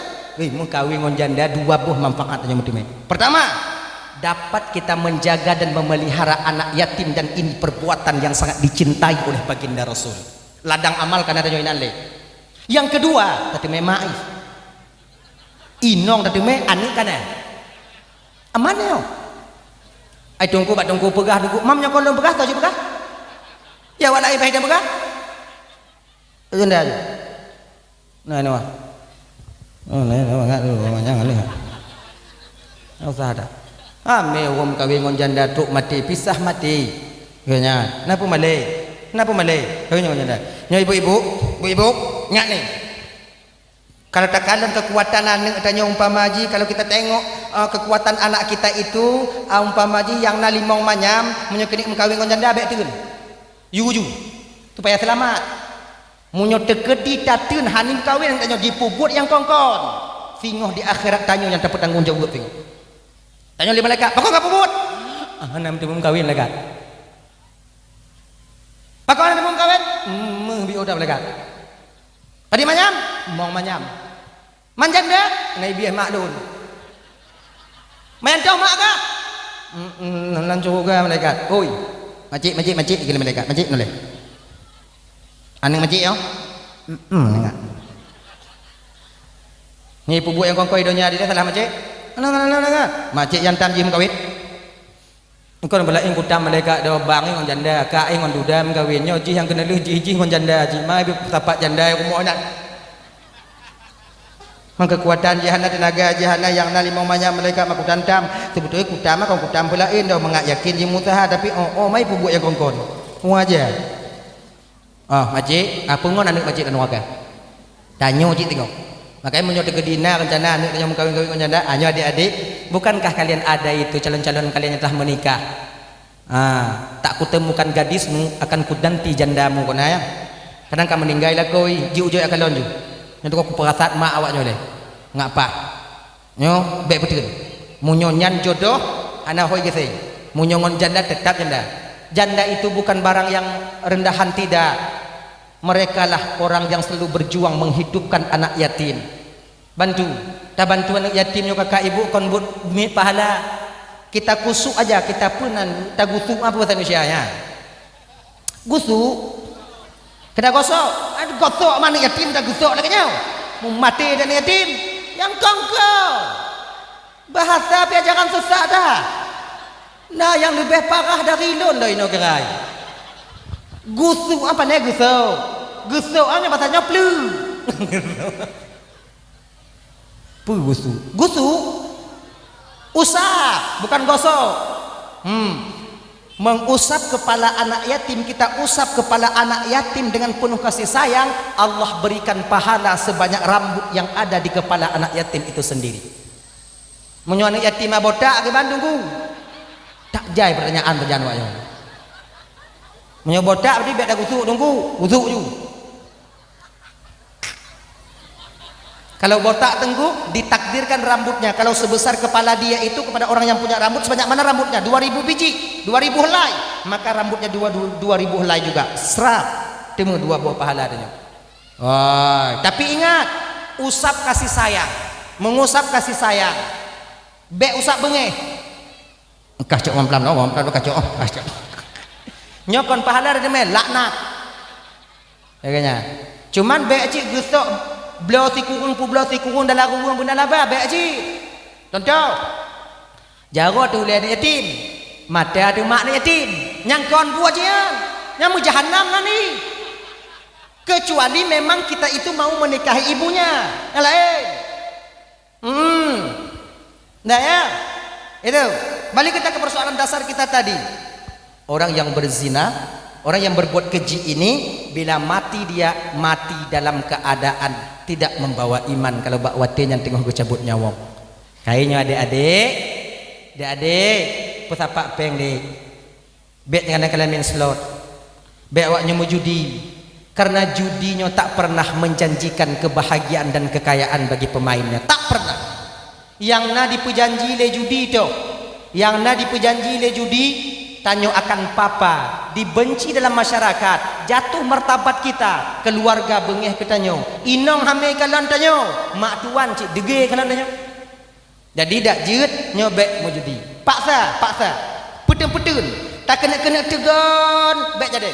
Speaker 1: mau kawin ngon janda 2 buah manfaatnya mutimai pertama dapat kita menjaga dan memelihara anak yatim, dan ini perbuatan yang sangat dicintai oleh baginda Rasul. Ladang amal karena ada nyoinan le. Yang kedua, tadi memai inong tadi me anik kana amane yo. Ai tunggu bat tunggu pegah tunggu mam nyokon long pegah tau je pegah. Ya walai bae dah pegah. Unda aja. Nah no. Oh nah enggak lu jangan le. Usah ada. Ame wong kawin ngon janda truk mati pisah mati. Kayaknya. Napa malai? Kenapa malai? Kawin ngon janda. Nya ibu-ibu nyak nih. Kalau tak kalian kekuatan anak tanya umpama haji, kalau kita tengok kekuatan anak kita itu umpama haji yang na limong manyam menyokenik mengkawin ngon janda baik turun. Yuju. Supaya selamat. Munyo tekedi tatun hanim kawin tanya dipubut yang kongkon. Singoh di akhirat tanya yang dapat tanggung jawab tu. Tanya oleh malaikat, "Pakau enggak pubut?" Nam tu kawin malaikat. "Pakau nam tu kawin?" Bio dah malaikat. Tadi manyam, mau manyam. Manjam dah, nai biar mak dun. Main tahu mak kah? Lanjut juga malaikat. Oi, macik gila malaikat, macik noleh. Aneng macik yo? Enggak. Ni pubuk yang kongkoi donya dia salah macik. Enggak. Macik yang tam jim kawin. Engkau bela ing kutam malaikat do bang ngon janda, ka ing ngon dudam kawinnya ji yang kena leuh ji ngon janda, ji mai tapak janda kumo nak. Maka kekuatan jihana tenaga jihana yang na limau banyak malaikat mak kutantam, sebetulnya kutam kau kutam pelain dah mengak yakin ji mutaha tapi mai pubuk yang kongkon. Aja. Makcik, apa ngon anak makcik dan warga? Tanya cik tengok. Makanya menyuruh ke dina rencana anak yang kawin-kawin ngon janda, hanya adik-adik, bukankah kalian ada itu calon-calon kalian yang telah menikah? Tak kutemukan gadismu akan kudanti jandamu kau naya. Kadang kau meninggal lah kau, ji ujoi akan lonju. Yang tu kau perasaan mak awaknya oleh. Ngapa? Nyo baik betul. Munyo nyan jodoh, anak hoi gesei. Munyo ngon janda tetap janda. Janda itu bukan barang yang rendahan, tidak. Mereka lah orang yang selalu berjuang menghidupkan anak yatim. Bantu, tak bantu anak yatim juga kakak ibu kon buat pahala. Kita kusuk aja, kita punan, tak gusuk apa bahasa Indonesia nya? Gusuk. Kena gosok. Aduh gosok mana yatim tak gusuk lagi nyau. Mau mati dan yatim yang kongko. Bahasa piajaran sesat dah. Nah yang lebih parah dari lon dah ino gerai. Gusuk apa nih gusuk? Gusuk hanya bahasanya plu. Gusuk. Gusuk. Usap, bukan gosok. Mengusap kepala anak yatim, kita usap kepala anak yatim dengan penuh kasih sayang, Allah berikan pahala sebanyak rambut yang ada di kepala anak yatim itu sendiri. Menyo anak yatim botak ke Bandung ku? Tak jai pertanyaan berjanwaknya. Menyo botak berarti biar dah gusuk tunggu, gusuk ju. Kalau botak tengguk ditakdirkan rambutnya kalau sebesar kepala dia itu kepada orang yang punya rambut sebanyak mana rambutnya? 2000 biji, 2000 helai, maka rambutnya 2000 helai juga. Serap temu 2 buah pahala adanya. Tapi ingat, usap kasih sayang, mengusap kasih sayang. Be usap bengeh. Kacau pelan kacau. Nyokon pahala ada me laknat. Kayaknya. Cuman be cik gusok belau si kurung dalam kurung benda laba be cik. Contoh. Jaro tu le yatim. Mata tu mak yatim. Yang kon buat je. Yang mu jahannam lah ni. Kecuali memang kita itu mau menikahi ibunya. Yang lain. Nah ya. Itu. Balik kita ke persoalan dasar kita tadi. Orang yang berzina, orang yang berbuat keji ini, bila mati dia mati dalam keadaan tidak membawa iman. Kalau bak watin yang tengah cabut nyawa. Kayaknya adik-adik, pesapak peng dek. Bet dengan kalian main slot. Bet awaknya mau judi. Karena judinya tak pernah menjanjikan kebahagiaan dan kekayaan bagi pemainnya. Tak pernah. Yang na diperjanji le judi tu. Yang na diperjanji le judi tanyo akan papa, dibenci dalam masyarakat, jatuh martabat kita, keluarga bengeh ke tanyo, inong hame kalan tanyo, mak tuan cik dege kalan tanyo. Jadi dak jeut nyobek mau judi. paksa. Petun. Tak kena tegon, baik jadi.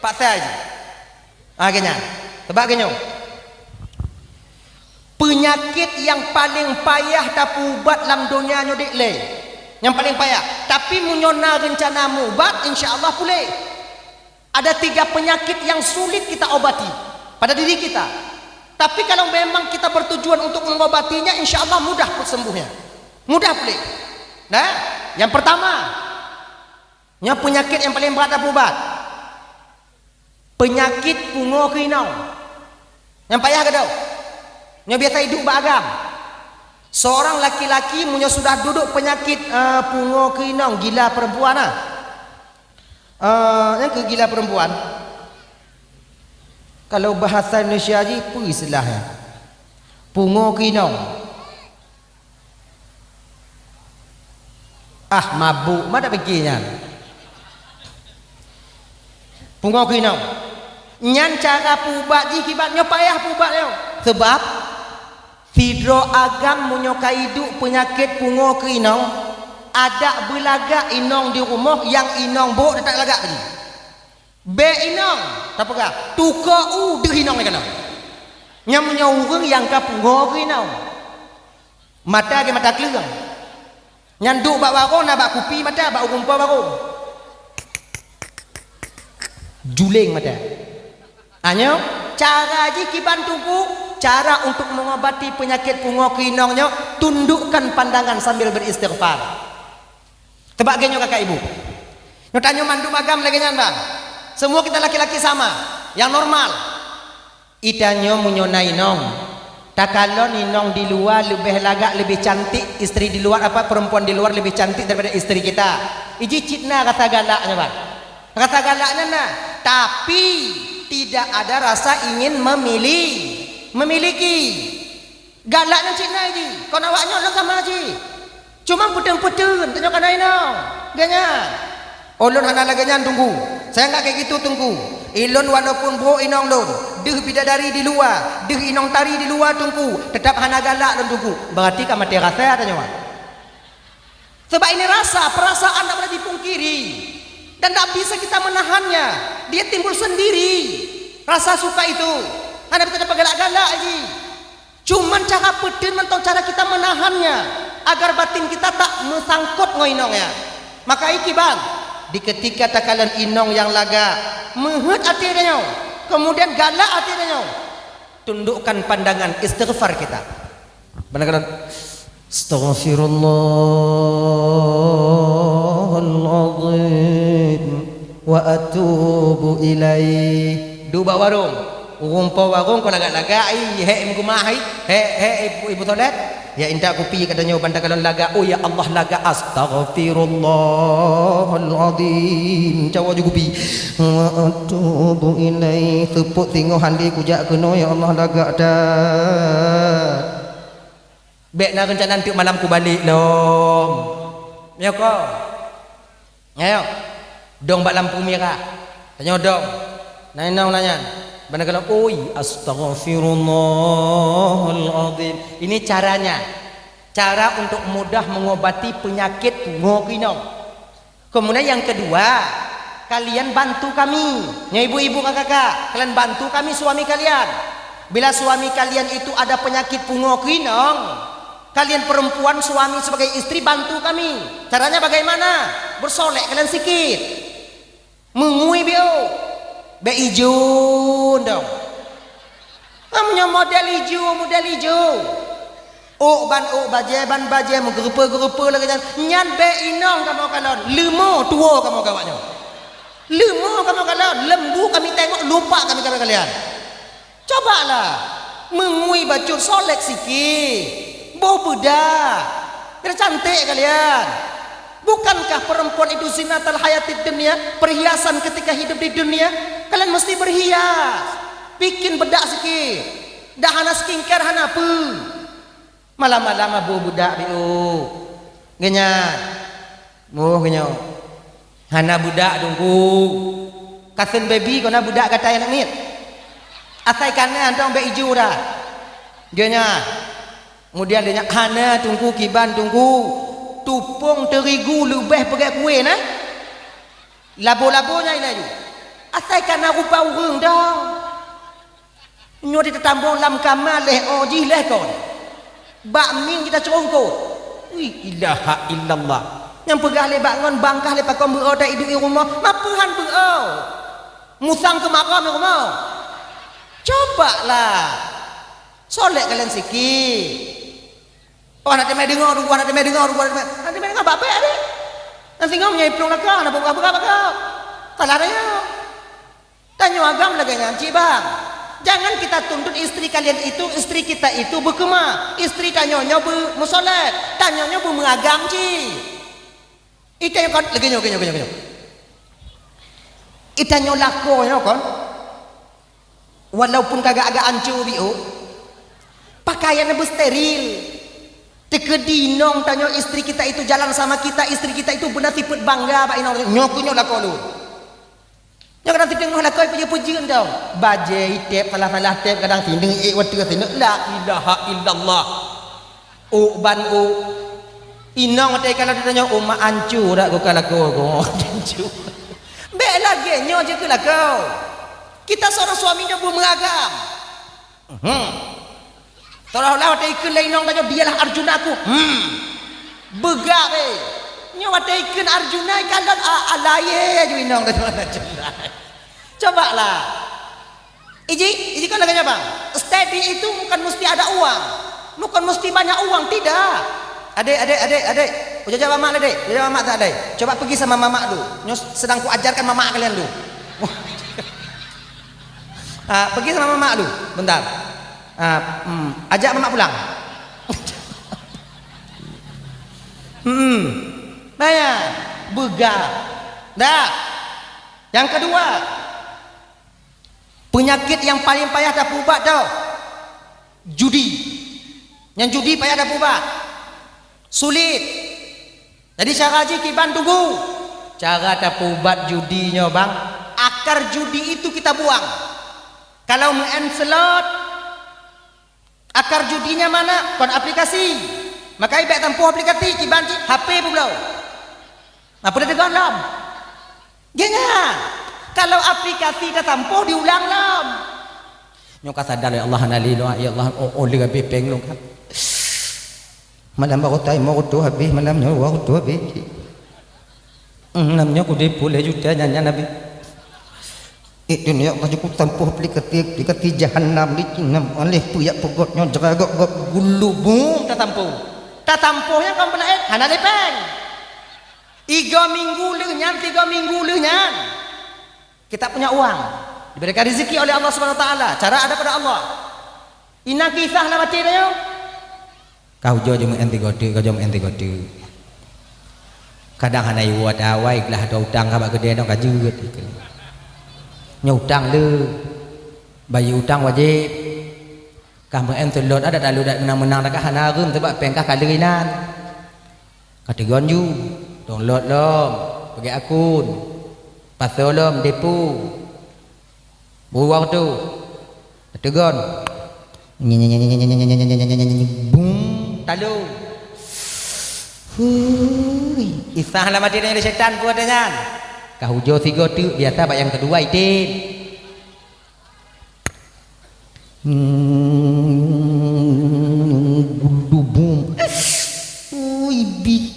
Speaker 1: Paksa aja. Gini. Tebak gini. Penyakit yang paling payah tak ubat dalam dunia ni dik le. Yang paling payah. Tapi munyona rencana ubat insya-Allah boleh. Ada 3 penyakit yang sulit kita obati pada diri kita. Tapi kalau memang kita bertujuan untuk mengobatinya insya-Allah mudah sembuhnya. Mudah boleh. Nah, yang pertama, yang penyakit yang paling berat tak ubat. Penyakit pungo kinau. Yang payah ke tau? Yang biasa hidup beragam. Seorang laki-laki punya sudah duduk penyakit pungo kinong, gila perempuan yang ke gila perempuan. Kalau bahasa Indonesia je apa istilahnya? Pungo kinong. Mabuk, mana fikirnya? Pungo kinong. Nyan cara pubat ji kibatnya payah pubatnya. Sebab Fidro agam menyukai hidup penyakit pungo ke inong. Ada belagak inong di rumah yang inong bok tak lagak lagi. Be inong, tak apa tuka deh inong ni kena. Yang menyuruh yang ke pungo ke inong. Mata ke mata keleng. Yang duk bak warung nak bak kupi mata bak rumpa warung. Juling mata. Hanya cara ji kiban tungku. Cara untuk mengobati penyakit pungo kinongnya, tundukkan pandangan sambil beristighfar. Tebak genyo kakak ibu. Nyo tanyo mandu magam lagi nyan bang. Semua kita laki-laki sama, yang normal. Itanyo munyona inong. Takalon inong di luar lebih lagak lebih cantik, istri di luar perempuan di luar lebih cantik daripada istri kita. Iji citna kata galaknya bang. Kata galaknya nah, tapi tidak ada rasa ingin memiliki. Galaknya cina ji. Kau nak awaknya lo sama ji. Cuma petun-petun tanya kana ino. Ganyan. Ulun hana laganyan tunggu. Saya enggak kayak gitu tunggu. Ilun walaupun bro inong lun, deh bidadari di luar, deh inong tari di luar tunggu, tetap hana galak lun tunggu. Berarti kan mati rasa tanya wan. Sebab ini rasa, perasaan tak boleh dipungkiri. Dan tak bisa kita menahannya. Dia timbul sendiri. Rasa suka itu. Anda bisa dapat galak-galak aja. Cuman cara pedin mentong cara kita menahannya agar batin kita tak mesangkut ngoinong ya. Maka iki bang, di ketika takalan inong yang laga mehet hati dia, kemudian galak hati dia, tundukkan pandangan istighfar kita. Benar-benar astaghfirullahaladzim wa atubu ilaih. Dua warung, rumpa warung kau lagak-lagak, ibu mahai, ibu toilet, ya indah kopi katanya bandar kalau laga, oh ya Allah laga astaghfirullahaladzim, cawa juga kopi, wa atubu ilaih, tepuk tengok handi kujak kena ya Allah lagak dah. Bek nak rencana nanti malam ku balik lom, ya kau, ayo, dong bak lampu merah, tanya dong. Nainau nanya, benar kalau oi astaghfirullahaladzim. Ini caranya, cara untuk mudah mengobati penyakit ngokinong. Kemudian yang kedua, kalian bantu kami, ya ibu-ibu kakak, kalian bantu kami suami kalian. Bila suami kalian itu ada penyakit ngokinong, kalian perempuan suami sebagai istri bantu kami. Caranya bagaimana? Bersolek kalian sikit, mengui bio. Be hijau dong. Kamunya model hijau. Ban baje menggerupa lagi nyan be inong kamu kalon. Lemo tua kamu kawaknya. Lemo kamu kalon. Lembu kami tengok lupa kami kalian. Cobalah mengui baju solek sikit. Bau bedak. Biar cantik kalian. Bukankah perempuan itu zinatul hayatid dunia, perhiasan ketika hidup di dunia? Kalian mesti berhias, bikin bedak sikit. Dah hana skincare hana apa? Malam-malam abu budak biu, genyan, genyo. Hana budak tunggu. Kasen baby kau nak budak kata yang mit. Asai kanan dong be hijau dah. Genyan. Kemudian dia hana tunggu kiban tunggu. tupung terigu lebih pakai kuih nah. Labo-labonya ini tu. Asal kana rupa urang dah. Nyo di tetambung lam kamal leh oji leh kon. Bak min kita cerongkot. Wi ilaha illallah. Yang pegah le bangun bangkah le pakon berau dak hidup di rumah. Mapuhan berau. Musang ke makam di rumah. Cobalah. Solek kalian sikit. Oh nak temai dengar, nak temai dengar, nak temai dengar apa ada? Nanti ngau nyai pelong nakah, nak buka bakal. Tak ada ya. Tanya agam lagi nyanci bang. Jangan kita tuntut istri kalian itu, istri kita itu berkemah. Istri tanya-nya bermusolat, tanya-nya bermengagam ci. Itu yang kan lagi nyo. Itu nyo lakonya kan. Walaupun kagak-agak hancur biu. Pakaiannya bersteril. Tekedinong tanya istri kita itu jalan sama kita, istri kita itu benar tipet bangga pak inong nyokunyo lako lu. Yang kadang tengok lah kau puji-pujian tau. Bajai tep salah tep kadang sindeng waktu sini la ilaha illallah. Ban inang waktu kalau ditanya mak hancur dak kau kalau kau hancur. Be lagi nyo je ke lah kau. Kita seorang suaminya pun mengagam. Seolah-olah waktu ikut lainong tanya dialah Arjuna aku. Begak be. Nyo waktu ikut Arjuna kalau alaye je inong tanya Arjuna. Coba lah. Iji kan lagi bang. Steady itu bukan mesti ada uang, bukan mesti banyak uang, tidak. Adik. Udah jawab mak adik. Jawab mak tak adik. Coba pergi sama mamak lu. Nyos sedang ku ajarkan mamak kalian lu. Pergi sama mamak lu. Bentar. Ajak mamak pulang. Banyak. Begah. Dah. Yang kedua. Penyakit yang paling payah dah ubat tau. Judi. Yang judi payah dah ubat. Sulit. Jadi cara haji kiban tunggu. Cara dah ubat judinya bang. Akar judi itu kita buang. Kalau main slot, akar judinya mana? Kon aplikasi. Maka ibarat tempuh aplikasi kiban HP pula. Apa dia tekan lam? Jangan. Kalau aplikasi dah tampuh diulang lam. Nyok sadar ya Allah nalilo ya Allah oleh gabe peng long kan. Malam baru tay mau tu habis malamnya baru tu habis. Namanya ku de boleh juga nyanyi Nabi. Itu ni Allah cukup tampuh aplikasi jahannam ni cinam oleh puyak pegotnya jeragok gulubung tak tampuh. Tak tampuhnya kau pernah hana lepeng. 3 minggu lenyan 3 minggu lenyan. Kita punya uang, diberikan rezeki oleh Allah Subhanahu Wa Taala. Cara ada pada Allah. Ina kisah nama tiranya. Kau jauh jom enti gode. Kadang hanai buat awai lah ada utang kabak gede dong kajut. Nyutang le, bayi utang wajib. Kamu enti lot ada dalu dak menang-menang dak hana rum sebab pengkah kalerinan. Katigon ju, dong lot lom, bagi akun. Pasolom depu buang tu tegon bung talu isah lama dia dari setan buat dengan kau jo 3 tu biasa bak yang kedua itin bum bi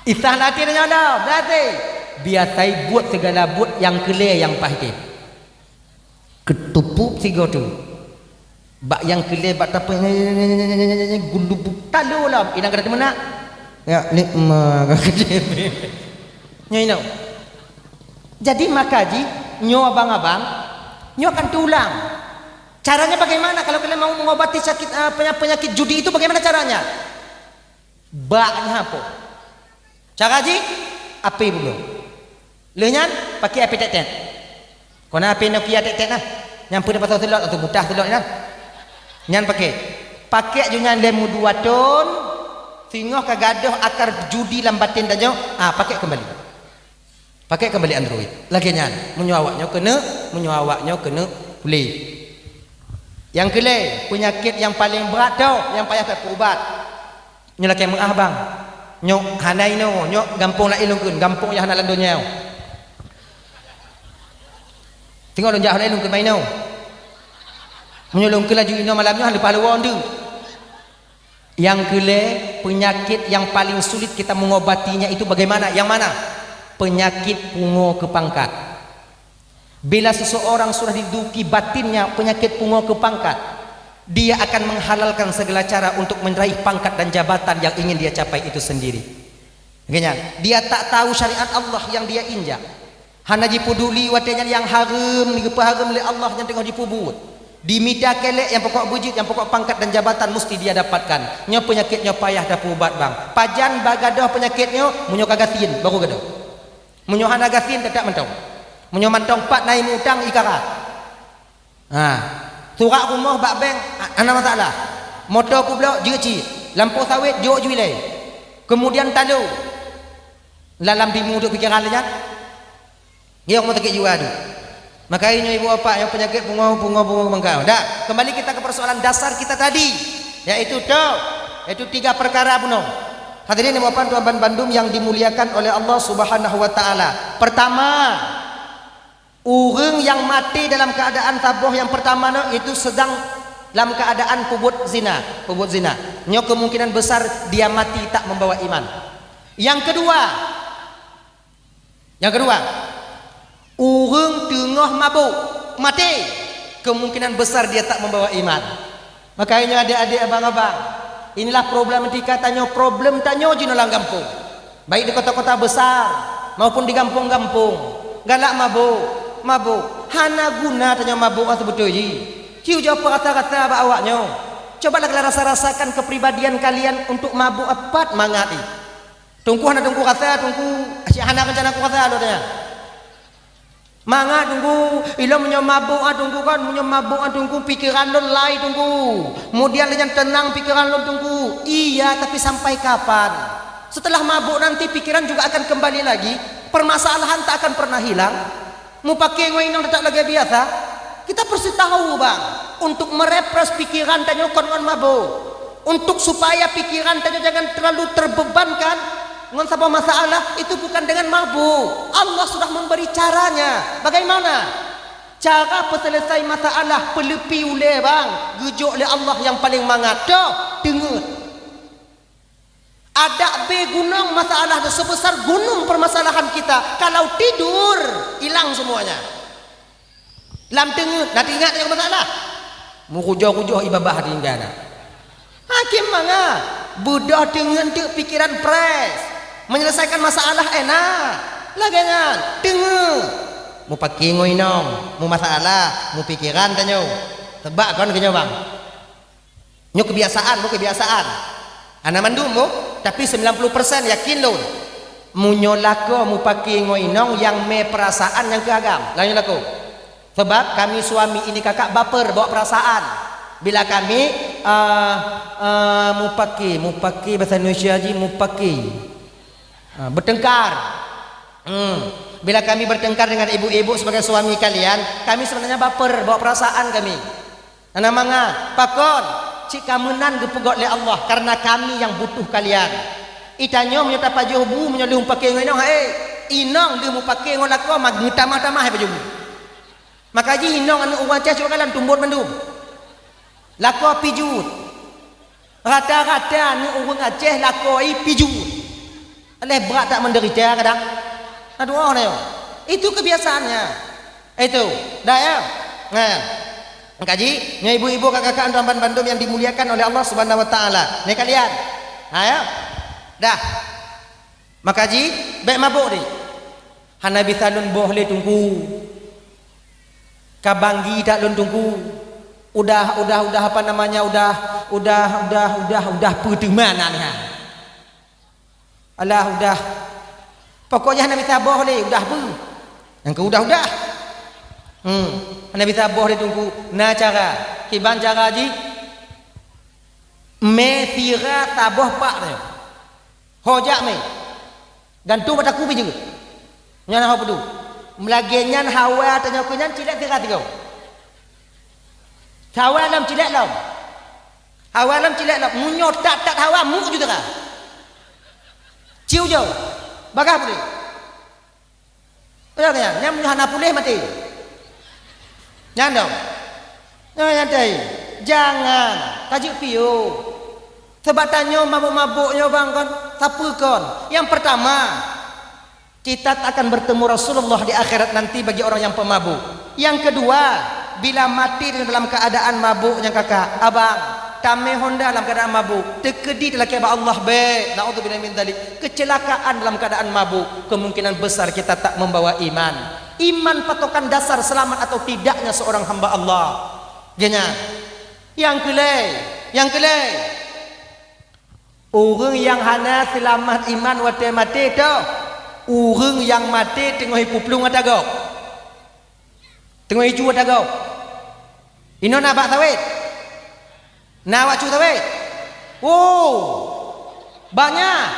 Speaker 1: Isah latih dengan dah, berarti biasai buat segala buat yang clear yang pahit. Ketupuk 3 tu. Bak yang clear bak apa gulubuk talu lah. Inang kata mana? Ya, lima kata. Nyai no. Jadi makaji nyo abang-abang, nyo akan tulang. Caranya bagaimana kalau kalian mau mengobati sakit penyakit judi itu bagaimana caranya? Baknya apa? Cara haji api belum lenyan pakai api tek-tek kena api Nokia tek-tek lah nyampu dapat telur atau budah telur lah nyan pakai junyan lemu 2 ton singoh kagadoh akar judi lambatin dajo pakai kembali Android lagi nyan menyawaknya kena boleh Yang kelima, penyakit yang paling berat tu yang payah tak berubat. Nyelak yang mengah bang. Nyok hanai no, nyok gampung nak ilungkeun, gampung yang hanalan dunia. Tengok don jahan ilungkeun main no. Menyolongkeun laju ino malamnya han depan luar tu. Yang kelima, penyakit yang paling sulit kita mengobatinya itu bagaimana? Yang mana? Penyakit pungo kepangkat. Bila seseorang sudah diduki batinnya penyakit pungo kepangkat, dia akan menghalalkan segala cara untuk meraih pangkat dan jabatan yang ingin dia capai itu sendiri. Dia tak tahu syariat Allah yang dia injak. Hana jipuduli watenya yang haram, digepaharam oleh Allah yang tengah dipubut. Dimita kelek yang pokok bujit, yang pokok pangkat dan jabatan mesti dia dapatkan. Nya penyakitnya payah dah pubat bang. Pajan bagadah penyakitnya, munyo kagatin baru gadah. Munyo hana gatin tetap mentong. Munyo mantong pat naik utang ikarat. Surat rumah bak bank ana masalah. Motor ku pula jeci. Lampu sawit jok juilai. Kemudian talu. Dalam dimu duk pikiran lenya. Dia mau tekik jiwa tu. Makanya ibu bapa yang penyakit pungo bengkau. Dah, kembali kita ke persoalan dasar kita tadi, yaitu 3 perkara bunuh. Hadirin ibu bapa tuan Bandung yang dimuliakan oleh Allah Subhanahu wa taala. Pertama, orang yang mati dalam keadaan tabuh yang pertama itu sedang dalam keadaan pubut zina. Nya kemungkinan besar dia mati tak membawa iman. Yang kedua, orang tengah mabuk mati, kemungkinan besar dia tak membawa iman. Makanya adik-adik abang-abang, inilah problematika problem tanyo jinolang kampung, baik di kota-kota besar maupun di kampung-kampung. Galak mabuk hana guna tanyo mabuk atau betul ji. Ciu jawab kata-kata ba awaknya. Cobalah kalian rasa-rasakan kepribadian kalian untuk mabuk apat mangati. Tungku hana tungku kata tungku asyik hana rencana ku kata lo tanya. Manga tunggu ilo menyamabuk tunggu pikiran lo lai tunggu kemudian dengan tenang pikiran lo tunggu iya tapi sampai kapan? Setelah mabuk nanti pikiran juga akan kembali lagi, permasalahan tak akan pernah hilang. Mau pakai ngoinong tak lagi biasa, kita perlu tahu bang untuk merepres pikiran tanya kon mabuk, untuk supaya pikiran tanya jangan terlalu terbebankan dengan sebuah masalah itu bukan dengan mabuk. Allah sudah memberi caranya. Bagaimana? Cara penyelesai masalah pelepi oleh bang, gujuk oleh Allah yang paling mangat. Dengar. Ada gunung masalah sebesar gunung permasalahan kita. Kalau tidur hilang semuanya. Lam dengar, nak ingat yang masalah. Murujuh-rujuh ibabah tinggal. Hakim manga, budak dengan tu pikiran fresh. Menyelesaikan masalah enak laganya dengar mau pakai ngoinong mau masalah mau pikiran tanyo tebak kan kenyo bang nyo kebiasaan ana mandumu tapi 90% yakin lo munyo lako mau pakai ngoinong yang me perasaan yang keagam lain lako sebab kami suami ini kakak baper bawa perasaan bila kami mau pakai bahasa Indonesia ji mau pakai bertengkar. Bila kami bertengkar dengan ibu-ibu sebagai suami kalian, kami sebenarnya baper, bawa perasaan kami. Ana manga, pakon, cik kamenan gepegot oleh Allah karena kami yang butuh kalian. Itanyo menyata pajuh bu menyolong pakai ngono inong dia mau pakai ngono lako mag tamah-tamah pajuh. Maka ji inong anu wajah coba kalian tumbut mendum. Lako pijut. Rata-rata anu urang Aceh lako pijut. Oleh berat tak menderita kadang. Aduh itu kebiasaannya. Itu dah ya. Nah, kaji, nya ibu-ibu kakak-kakak tuan Bandung yang dimuliakan oleh Allah Subhanahu wa taala. Nih kalian. Nah ya. Dah. Maka ji, baik mabuk ni. Hana bisa lun boleh tunggu. Kabanggi tak lun tunggu. Udah apa namanya? Udah pertemanan ni ha. Alah udah pokoknya Nabi tabah ni udah bu yang ke udah Nabi tabah ni tunggu na cara kiban cara ji me tira tabah pak ni hojak me gantung pada kubi juga nyana apa tu melagenyan hawa tanya kunyan tidak tira tiga Hawalam cilek lam. Hawalam cilek lam. Munyo tak hawa mu juga kan. Ciu jauh. Bagah boleh. Betul kan? Yang munyo hana pulih mati. Jangan dong. Jangan dai. Jangan tajuk piu. Sebab tanya mabuk-mabuknya bang kan, siapa kon? Yang pertama, kita akan bertemu Rasulullah di akhirat nanti bagi orang yang pemabuk. Yang kedua, bila mati dalam keadaan mabuknya kakak, abang, tameh honda dalam keadaan mabuk, terkedi dalam keadaan Allah baik, naudzubillah min dzalik, kecelakaan dalam keadaan mabuk, kemungkinan besar kita tak membawa iman. Iman patokan dasar selamat atau tidaknya seorang hamba Allah. Genya. Yang kelai. Orang yang hana selamat iman wate mati tu, orang yang mati tengah hipuplung ada go, tengah hiju ada go. Ino nak bak tawit, nak wacu tawit. Oh, banyak.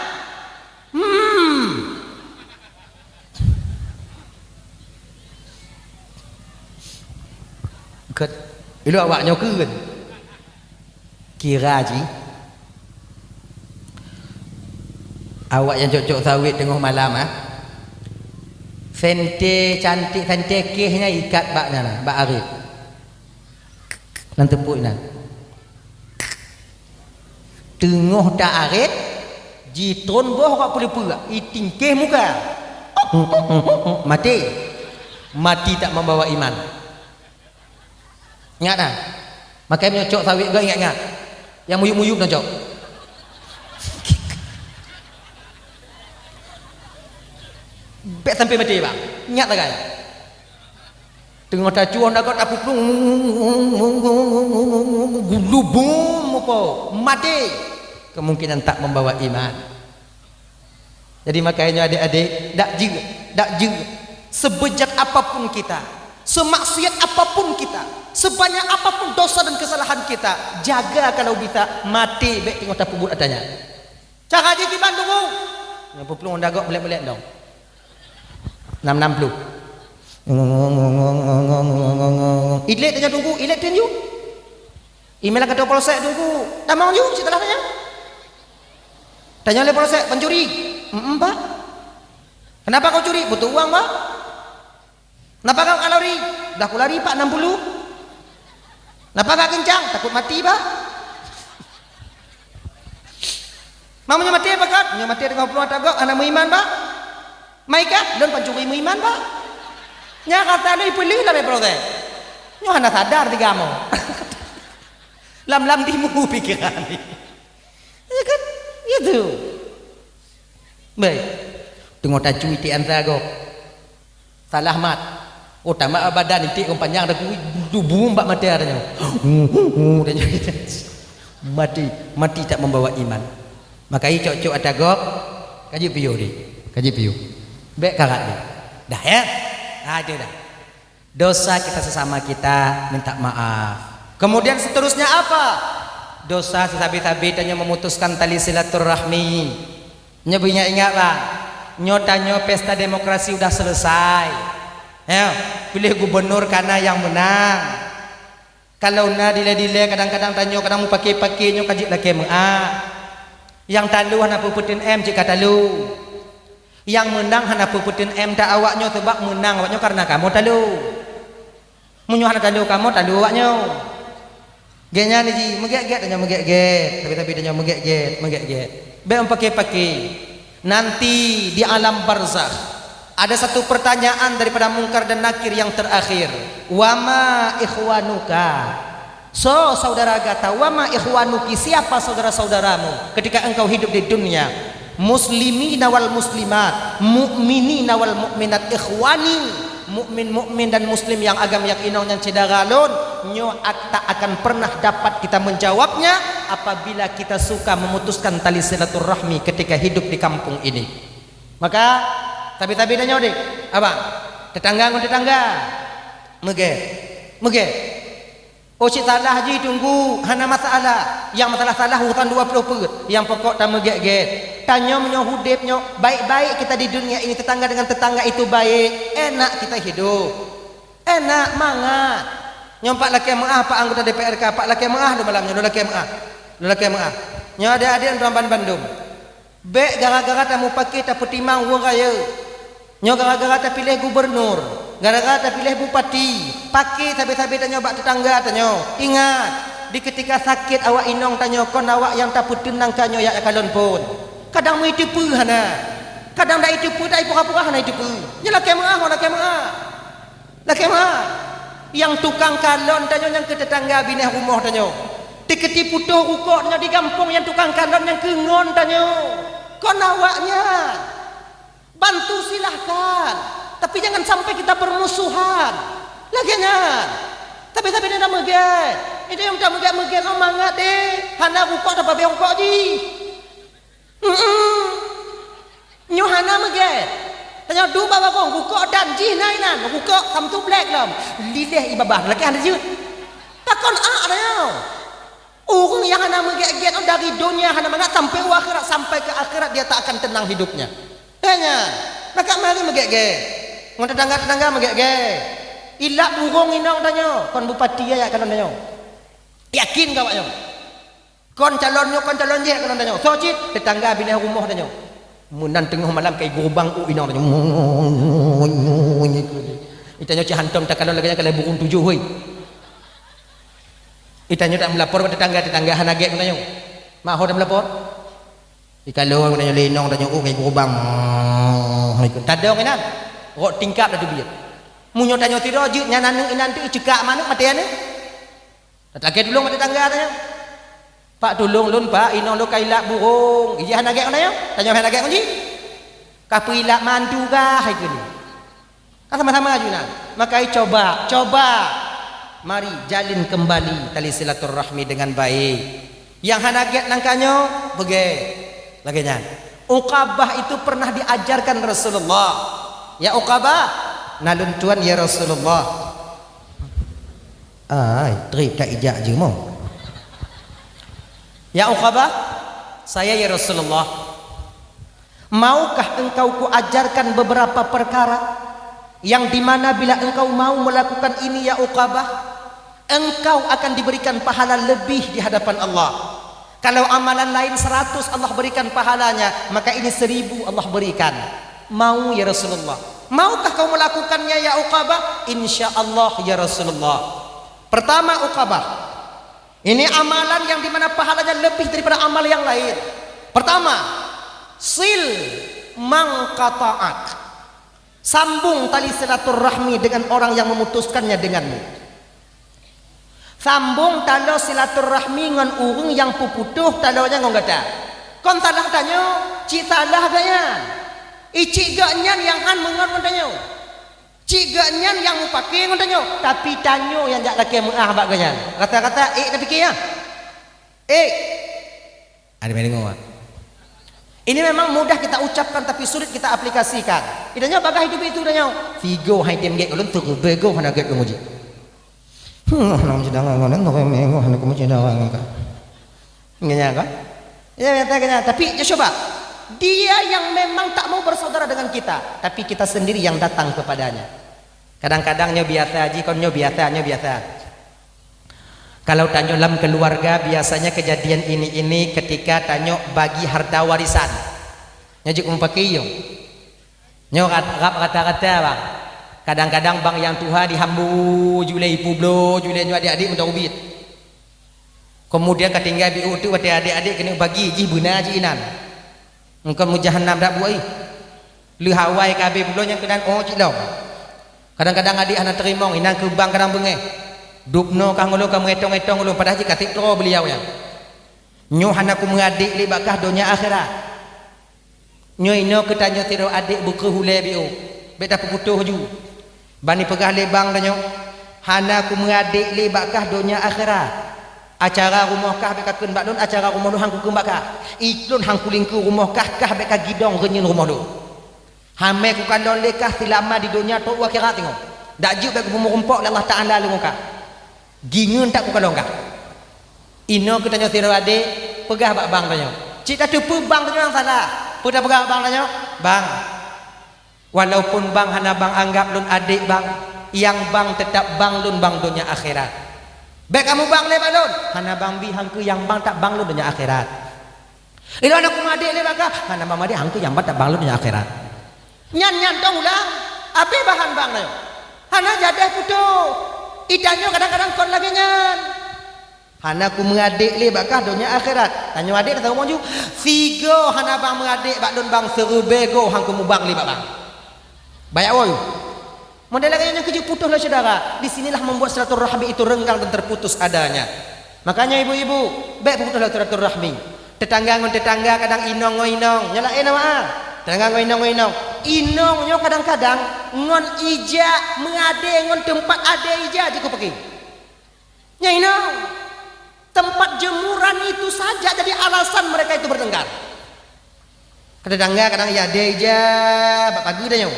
Speaker 1: Ket, ilu awaknya kan? Kira ji. Awak yang cocok sawit tengah malam sente cantik sente kehnya ikat baknya lah, bak arif nan tepuk nan tengah tak arif jitron boh kak boleh perak iting keh muka mati tak membawa iman. Ingat tak? Makanya nyocok sawit gak ingat yang muyuk-muyuk nyocok. Bek sampai mati bang, ingat tak kan? Tengok tacuan dah kau apu plung, gulubum apa, mati, kemungkinan tak membawa iman. Jadi makanya adik-adik, dak juga, sebejat apapun kita, semaksiat apapun kita, sebanyak apapun dosa dan kesalahan kita, jaga kalau bisa mati. Bek tengok tapu buat adanya. Cara je di Bandung, yang plung dah kau melek-melek dong. 660 Idlet tanya tunggu, idlet tanya email kata polsek tunggu, tak mau yuk setelahnya tanya oleh polsek pencuri. Pak, kenapa kau curi? Butuh uang pak. Kenapa kau lari? Dah aku lari pak 60. Kenapa kau kencang? Takut mati pak. Mamanya mati apa kan? Mamanya mati dengan peluang tagak anak iman pak. Maika dan pencuri iman pak. Nya kata ni pilih lah bro teh. Nyo hana sadar tiga mo. Lam timu pikiran ni. Ya kan? Gitu. Baik. Tengok tacu iti antago. Salah mat. Oh tamak badan iti kau panjang dah dubu mbak mati adanya. Mati tak membawa iman. Makai cocok atagok kaji piu di. Kaji piu. Baik kakak ni. Dah ya? Ada dah. Dosa kita sesama kita minta maaf. Kemudian seterusnya apa? Dosa sesabi-sabi tanya memutuskan tali silaturahmi. Nyebunya ingat bang. Nyotanyo pesta demokrasi udah selesai. Ya, pilih gubernur karena yang menang. Kalau na dile-dile kadang-kadang tanyo kadang mau pakai-pakai nyo kajik lagi Yang talu hana puputin jika talu. Yang menang hana puputin tak awaknya sebab menang awaknya karena kamu talu. Munyo hana talu kamu talu awaknya. Genya ni ji megek-gek tanya megek-gek, tapi tanya megek-gek. Be pakai-pakai. Nanti di alam barzakh ada satu pertanyaan daripada Mungkar dan Nakir yang terakhir. Wama ikhwanuka. So saudara kata wama ikhwanuki, siapa saudara-saudaramu ketika engkau hidup di dunia? Muslimina wal muslimat, mu'minina wal mu'minat, ikhwani, mukmin dan muslim yang agam yang inong yang cedagalon nyo tak akan pernah dapat kita menjawabnya apabila kita suka memutuskan tali silaturahmi ketika hidup di kampung ini. Maka tapi nanya dek abang tetangga mege oh cik salah haji tunggu hana masalah yang masalah hutan 20 perut yang pokok tak megek tanya menyahudipnya baik-baik kita di dunia ini, tetangga dengan tetangga itu baik, enak kita hidup, enak mangat Pak laki maah, Pak anggota DPRK, Pak laki maah do malamnya, do laki maah. Nyo adik-adik Ramban Bandung. Bek gara-gara tamu pakai tak petimang wong raya. Nyo gara-gara tak pilih gubernur, gara-gara tak pilih bupati, pakai sabe-sabe tanya bak tetangga tanyo. Ingat, di ketika sakit awak inong tanyo kon awak yang tak putenang kanyo ya kalon pun. Kadang mai tipu hana. Kadang dak tipu dak pura-pura hana tipu. Nya laki maah. Laki maah. Yang tukang kalon tanyo yang ke tetangga bineh rumah tanyo. Tiketi putuh rukuknya di kampung yang tukang kalon yang kengon tanyo. Kon awaknya bantu silahkan, tapi jangan sampai kita bermusuhan. Laginya, tapi dia dah megat. Itu yang tak megat omangat deh. Hana rukuk tak pakai rukuk ji. Nyu hana megat. Tanya du bawa kong rukuk dan ji nainan rukuk kam tu black lam. Lilih ibabah lagi hana ji. Takon dah. Orang yang hana megat-get dari dunia hana mangat sampai akhirat, sampai ke akhirat dia tak akan tenang hidupnya. Tanya, maka mari meget-get. Ngon tetangga-tetangga meget-get. Ilak burung inong tanya, kon bupati ya kan tanya. Yakin kau ayo. Kon calonnya je kan tanya. Sojit tetangga bina rumah tanya. Munan tengah malam kai gerbang inong tanya. Itanya ci hantom tak kalon lagi kalau burung 7 hoi. Itanya tak melapor ke tetangga hanagek tanya. Maho dah melapor? Kalau tanya lenong tanya kai gerbang. Tak ada kan? Rok tingkap dah tu biar. Munyo tanya tiro je nyananeng inan tu cekak mana matiane. Tatake dulu mati tangga tanya. Pak tolong lun Pak inong lo kailak burung. Iji hanagek tanya. Tanya hanagek kunci. Kapu ilak mandu kah hai kini. Kan sama-sama aja nah. Maka coba mari jalin kembali tali silaturahmi dengan baik. Yang hanagek nangkanyo bege. Laginya. Uqabah itu pernah diajarkan Rasulullah. Ya Uqabah nalun tuan ya Rasulullah. Trip tak ijak je mau. Ya Uqabah, saya ya Rasulullah. Maukah engkau ku ajarkan beberapa perkara yang dimana bila engkau mau melakukan ini ya Uqabah, engkau akan diberikan pahala lebih di hadapan Allah. Kalau amalan lain 100 Allah berikan pahalanya, maka ini 1000 Allah berikan. Mau ya Rasulullah? Maukah kau melakukannya ya Uqabah? Insyaallah ya Rasulullah. Pertama Uqabah, ini amalan yang dimana pahalanya lebih daripada amal yang lain. Pertama, sil mangqata'ak. Sambung tali silaturahmi dengan orang yang memutuskannya denganmu. Sambung talo silaturahmi dengan urung yang puputuh talonya ngongata. Kon salah tanya, cik salah gaya. Cik ganyan yang han mengon tanya. Cik ganyan yang mu pakai tanya. Tapi tanya yang jak laki muah bak ganyan. Kata-kata tak fikir ya. Ada mendengar. Ini memang mudah kita ucapkan tapi sulit kita aplikasikan. Idanya bagai hidup itu tanya. Figo hai tem get ulun tu bego hana get ngoji. Nang sedang ngono no mengo hana ko mesti dawang ka. Ngenya kan? Ya kata tapi ya coba. Dia yang memang tak mau bersaudara dengan kita, tapi kita sendiri yang datang kepadanya. Kadang-kadang nyo biasa aja, kon nyo biasa. Kalau tanyo dalam keluarga biasanya kejadian ini ketika tanyo bagi harta warisan. Nyo juk umpakiyo. Nyo kata-kata bang. Kadang-kadang bang yang tuha dihambu julai publo, julai nyo adik-adik minta ubit. Kemudian ketinggal biu tu adik-adik kena bagi ji buna ji inan. Engkau mujahannam dak buai. Lu hawai kabe bulo yang kedan cik lau. Kadang-kadang adik anak terima inan ke bank kadang bengeh. Dupno kang ngulu kamu etong-etong ngulu padahal ji katik tro beliau yang. Nyo hanaku mengadik li bakah dunia akhirat. Nyo ino ketanyo tiro adik buku hule biu. Beta puputuh ju. Bani pegah le bank danyo. Hanaku mengadik li bakah dunia akhirat. Acara rumah kah beka kun bakdon acara rumah lu hangku kun bakah iklun hangku lingku rumah kah beka gidong renyin rumah lu hame ku kandon lekah tilama di dunia tu akhirat tengok dak juk beka pemurempok Allah Taala lu muka gingun tak ku kalong kah ino kita tanya tiro ade pegah bak bang tanya cik tak tupu bang tanya yang salah pegah bang tanya bang walaupun bang hana bang anggap lun adik bang yang bang tetap bang lun bang dunia akhirat. Baik kamu bang le balun, hana bang bi hangku yang bang tak bang lun dunia akhirat. Ilo anak kumadik le baka, hana bang madik hangku yang bang tak bang lun dunia akhirat. Nyan dong ulang, ape bahan bang nayo. Hana jadah putu, idanyo kadang-kadang kon lagi nyan. Hana ku mengadik le baka dunia akhirat. Tanyo adik kata ngomong ju, figo hana bang mengadik bak dun bang serubego hangku mu bang le bak. Bayak woy. Model yang keju putus lah saudara. Di sinilah membuat silaturahmi itu renggang dan terputus adanya. Makanya ibu-ibu, baik putuslah silaturahmi. Tetangga ngon tetangga kadang inong ngoinong, nyala nama. Tetangga ngoinong. Inongnya kadang-kadang ngon ija mengade ngon tempat ade ija jika pergi. Nya inong. Tempat jemuran itu saja jadi alasan mereka itu bertengkar. Tetangga kadang ya ade ija, bapak pagi dah nyong.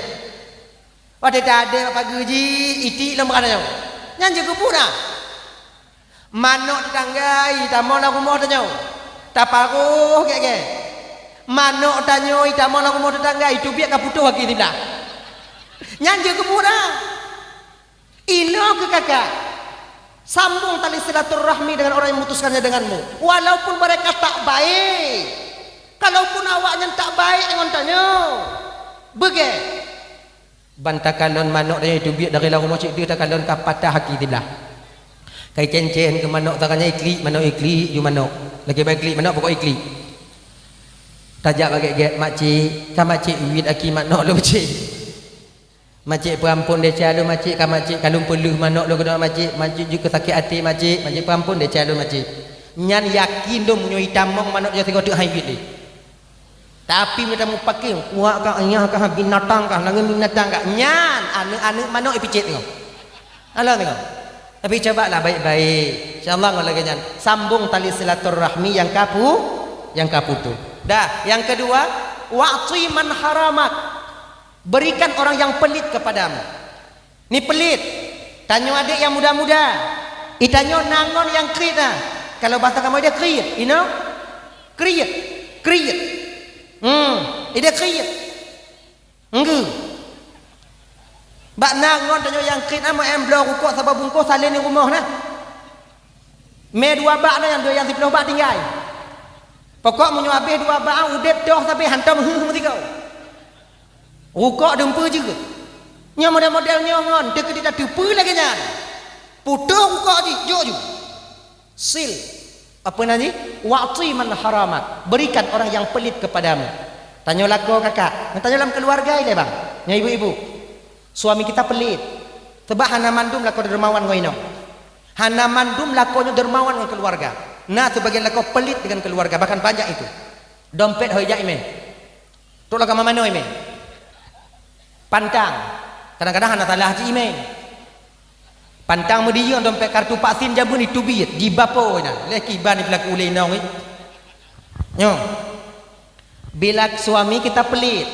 Speaker 1: Pada ada apa gaji iti lembah nyo. Nyan jago puna. Manok tetangga itamo na rumah tanyo. Taparuh ge. Manok tanyo itamo na rumah tetangga itu biak kaputuh lagi tidak. Nyan jago puna. Ino ke kakak. Sambung tali silaturahmi dengan orang yang memutuskannya denganmu. Walaupun mereka tak baik. Kalaupun awaknya tak baik dengan tanyo. Bege. Bantakalon manok dia itu biak dari rumah cik dia takalon ka patah haki dibelah. Kai cencen ke manok takanya ikli, manok ikli ju manok. Lagi baik ikli manok pokok ikli. Tajak bagi get makcik, ka makcik wit aki manok lu cik. Makcik perampun dia calu makcik ka makcik kalung peluh manok lu kena makcik juga sakit hati makcik perampun dia calu makcik. Nyan yakin dom nyo hitamong manok dia tengok dak hai wit ni. Tapi mereka mau pakai kuat kah ayah kah binatang kah langit binatang kah nyan anak manok ipicit tengok. Alah tengok. Tapi cobalah baik-baik. Insyaallah ngol lagi nyan. Sambung tali silaturahmi yang kaputu. Dah, yang kedua, wa'ti man haramak. Berikan orang yang pelit kepadamu. Ni pelit. Tanyo adik yang muda-muda. Itanyo nangon yang krit nah. Kalau bahasa kamu dia krit, you know? Krit. Ida krit. Enggu. Bak nangon tanyo yang krit ama emblo rukuk sabab bungkus salin di rumah nah. Me dua bak nah yang dua yang 10 bak tinggal. Pokok munyo habis dua bak udep doh sampai hantam mesti kau. Rukuk dempu juga. Nya model-model nyongon dek kita dupu lagi nya. Putuh rukuk ji, jo. Sil. Apa nanti? Wa'ti man haramat. Berikan orang yang pelit kepadamu. Tanya lako kakak. Tanya dalam keluarga ini bang. Ya ibu-ibu. Suami kita pelit. Sebab hana mandum lako dermawan ngoino. Hana mandum lakonya dermawan dengan keluarga. Nah sebagian lako pelit dengan keluarga. Bahkan banyak itu. Dompet hojak ime. Tuk lako mamano ime. Pantang. Kadang-kadang hana salah haji ime. Pantang dia dompet kartu Pak Sim jabun itu biat di bapo nya leki ban berlaku ulai nong nyo bila suami kita pelit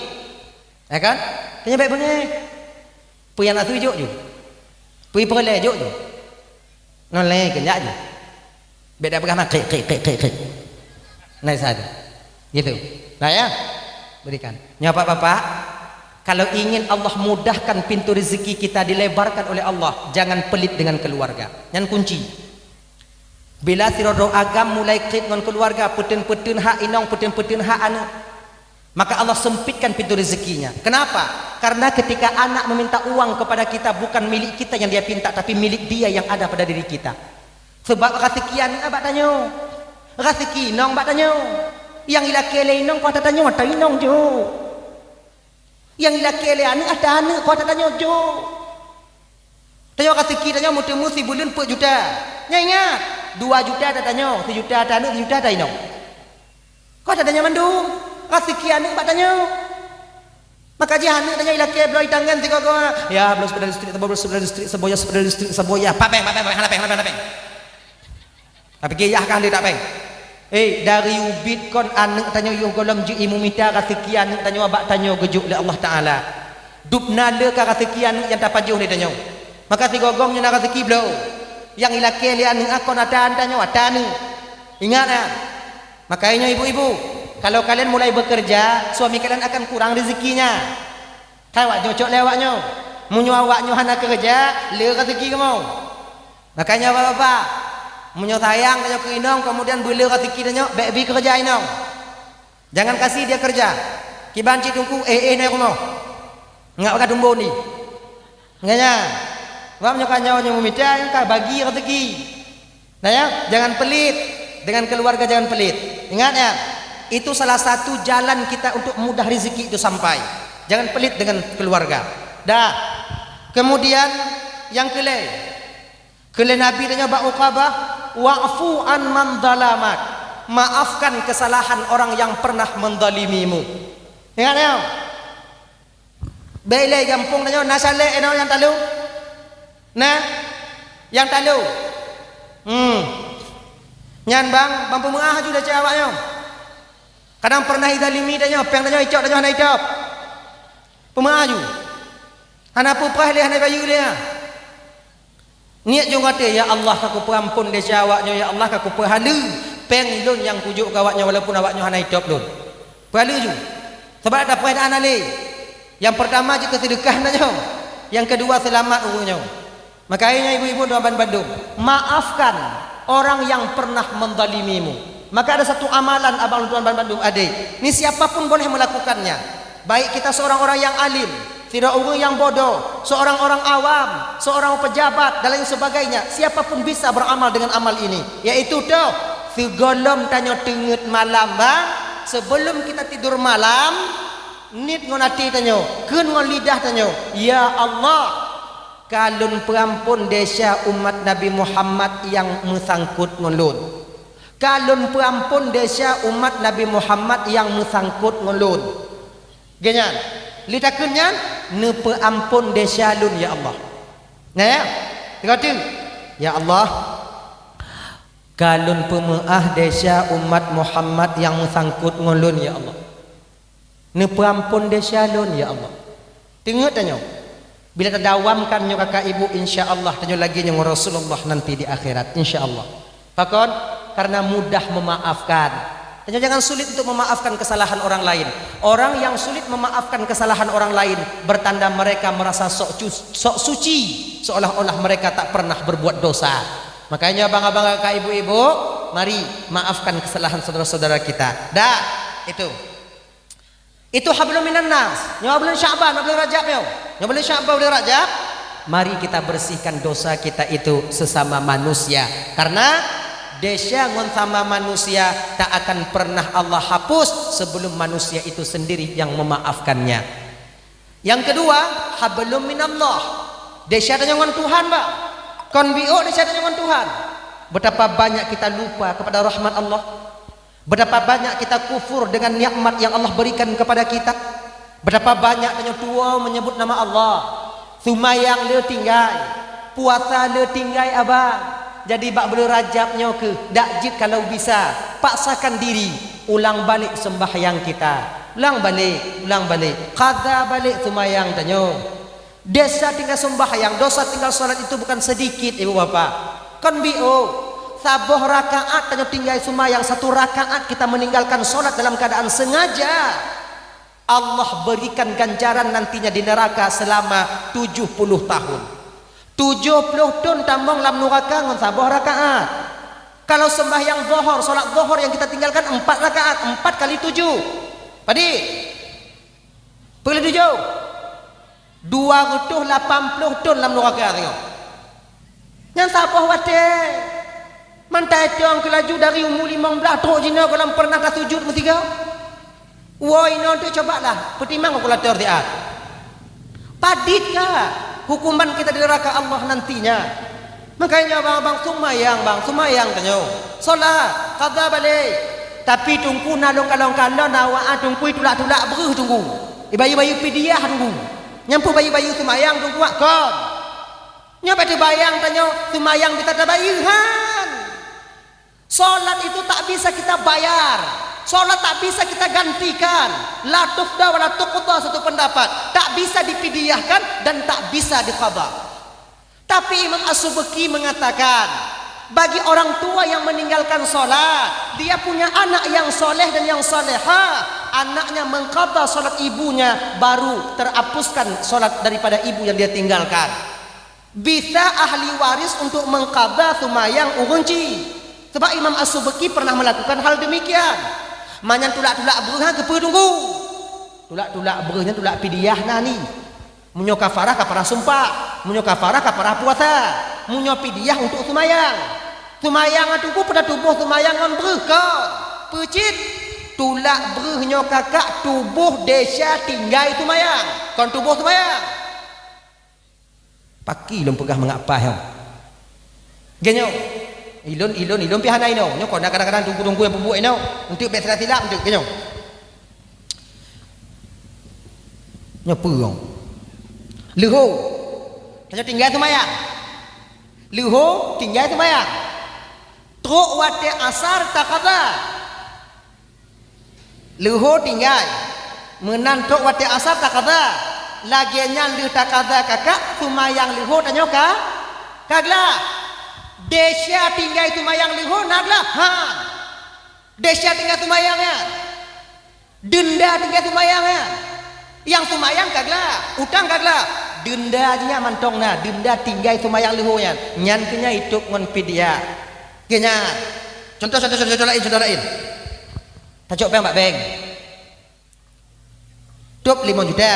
Speaker 1: ya kan tanya baik benar puyan atu juk ju pui perle juk ju noleh kenyak ju beda berapa kek naik saja gitu nah ya berikan nyapa bapak. Kalau ingin Allah mudahkan pintu rezeki kita dilebarkan oleh Allah, jangan pelit dengan keluarga. Yang kunci. Bila sirodo agam mulai kait dengan keluarga, peten-peten hak inong, peten-peten hak anak, maka Allah sempitkan pintu rezekinya. Kenapa? Karena ketika anak meminta uang kepada kita, bukan milik kita yang dia pinta, tapi milik dia yang ada pada diri kita. Sebab rezeki anak abak tanyo, rezeki inong abak tanyo, yang ilaki le inong kau tanyo, atau inong jo. Yang laki le anak ada anak kau tanya jo. Tanya kasih kita tanya mutu-mutu bulan 4 juta. Nya ingat 2 juta ada tanya, 1 juta ada anak, 1 juta ada inong. Kau tanya mandu, kasih kita anak bak tanya. Maka dia anak tanya laki belai tangan tiga kau. Ya belum sepeda listrik, sepeda listrik seboya. Papeng. Tapi kiyah kan dia tak peng. Dari ubit kon anak tanya yo golom ji imu mita kasikian tanya abak tanya gejuk le Allah Taala. Dupna le ka kasikian yang tapajuh ni tanya. Maka si gogong nya kasiki blo. Yang ilake le anak akon atan tanya atan. Ingat ya. Makanya ibu-ibu, kalau kalian mulai bekerja, suami kalian akan kurang rezekinya. Kawak jocok lewaknya. Munyo awaknya hana kerja, le rezeki kamu. Makanya bapak-bapak, munyo sayang tanya ke inong, kemudian bela rezeki tanya, baby kerja inong. Jangan kasih dia kerja. Kibanci tungku naik rumah. Enggak pakai tumbuh ni. Enggaknya. Wah menyokannya yang meminta, yang bagi rezeki. Nah ya, jangan pelit. Dengan keluarga jangan pelit. Ingat ya, itu salah satu jalan kita untuk mudah rezeki itu sampai. Jangan pelit dengan keluarga. Dah. Kemudian yang Kele Nabi tanya Uqabah, wa'fu an man zalamak. Maafkan kesalahan orang yang pernah mendalimimu. Ingat ya? Bailai gampung tanya nasale yang talu. Nah, yang talu. Nyan bang pemengah juga ceweknya. Kadang pernah idalimi tanya, peng tanya icok tanya hana icok. Pemengah juga. Hana pupah le hana bayu le. Niat jong kata ya Allah aku perampun dia jawabnya ya Allah aku pahala penglun yang kujuk kawaknya walaupun awaknya hana hidup lun. Pahala ju. Sebab ada perbezaan ali. Yang pertama jika sedekah nanya. Yang kedua selamat urungnya. Makanya ibu-ibu doaban Bandung, maafkan orang yang pernah menzalimimu. Maka ada satu amalan abang tuan Bandung adik. Ini siapapun boleh melakukannya. Baik kita seorang orang yang alim, tidak orang yang bodoh, seorang orang awam, seorang pejabat dan lain sebagainya, siapapun bisa beramal dengan amal ini, yaitu tuh segolom tanya tengut malam bang, sebelum kita tidur malam nit ngonati tanya keun ngon lidah tanya ya Allah kalun perampun desa umat Nabi Muhammad yang mesangkut ngelun, kalun perampun desa umat Nabi Muhammad yang mesangkut ngelun ganyan litakunnya nepe ampun desyalun ya Allah. Nah ya, dikatakan ya Allah kalun pemaah desa umat Muhammad yang sangkut ngulun ya Allah. Nepe ampun desyalun ya Allah. Tengok tanya. Bila terdawamkan nyo kakak ibu insya-Allah tanya lagi nyo Rasulullah nanti di akhirat insya-Allah. Pakon karena mudah memaafkan. Dan jangan sulit untuk memaafkan kesalahan orang lain. Orang yang sulit memaafkan kesalahan orang lain bertanda mereka merasa sok suci, seolah-olah mereka tak pernah berbuat dosa. Makanya abang-abang kakak ibu-ibu, mari maafkan kesalahan saudara-saudara kita. Dah, itu. Itu hablum minan nas. Nyo bulan Sya'ban, bulan Rajab yo. Nyo bulan Sya'ban, bulan Rajab. Mari kita bersihkan dosa kita itu sesama manusia. Karena desa ngon sama manusia tak akan pernah Allah hapus sebelum manusia itu sendiri yang memaafkannya. Yang kedua, hablum minallah. Desa tanya ngon Tuhan, Pak. Kon bio desa tanya ngon Tuhan. Betapa banyak kita lupa kepada rahmat Allah. Betapa banyak kita kufur dengan nikmat yang Allah berikan kepada kita. Betapa banyak tanya tua menyebut nama Allah. Sumayang le tinggai, puasa le tinggai abang. Jadi bak boleh rajabnya ke dakjid kalau bisa paksakan diri ulang balik sembahyang kita, ulang balik qadha balik sembahyang tanya desa tinggal sembahyang dosa tinggal salat itu bukan sedikit ibu bapak kan bio saboh rakaat tanya tinggal sembahyang satu rakaat kita meninggalkan salat dalam keadaan sengaja Allah berikan ganjaran nantinya di neraka selama 70 tahun 70 tahun tambang lam neraka ngon sabah rakaat. Kalau sembahyang zuhur, salat zuhur yang kita tinggalkan 4 rakaat, 4 kali 7. Padi. Perlu 7. 280 tahun lam neraka tengok. Yang sabah wate. Mantai tiang kelaju dari umur 15 teruk jina kalau pernah dah sujud bertiga. Woi no tu cobalah. Pertimbang kalkulator dia. Padit kah? Hukuman kita di neraka Allah nantinya. Makanya abang-abang sumayang tanya. Solat, qadha balik. Tapi tunggu nalong kalong-kalong nawaan tunggu tulak-tulak beruh tunggu. Bayu-bayu pidiah tunggu. Nyampu bayu-bayu sumayang tunggu kon. Nya pada bayang tanya sumayang kita tak bayuhan. Solat itu tak bisa kita bayar. Solat tak bisa kita gantikan. La tuqda wa la tuqda satu pendapat. Tak bisa dipidiahkan dan tak bisa diqadha. Tapi Imam As-Subki mengatakan bagi orang tua yang meninggalkan solat, dia punya anak yang soleh dan yang soleha, anaknya mengqadha solat ibunya, baru terhapuskan solat daripada ibu yang dia tinggalkan. Bisa ahli waris untuk mengqadha sumayang urunci, sebab Imam As-Subki pernah melakukan hal demikian. Manyan tulak-tulak berah kepa tunggu, tulak-tulak berahnya tulak pidiah nani, munyo kafarah sumpah, munyo kafarah puasa, munyo pidiah untuk sumayang. Sumayang tunggu pada tubuh sumayang on berkah pecit tulak berhnyo kakak tubuh desa tinggal sumayang kon tubuh sumayang paki lom pegah mengapa yang genyo ilon pihana ino nyo kon kadang-kadang tunggu yang pembuat ino untuk besar silap untuk genyo nyo perong leho kita tinggal sumayang leho tinggal sumayang truk wate asar takada leho tinggal menan truk wate asar takada lagi nyan le takada kakak sumayang leho tanyo ka kagla desa tinggal sumayang leho nagla ha desa tinggal sumayangnya denda tinggal sumayangnya yang sumayang kagla utang kagla dendanya mantongna denda tinggal sumayang leho nyan kenya hidup ngon pidia kenya contoh lain tajuk bang mbak beng top 5 juta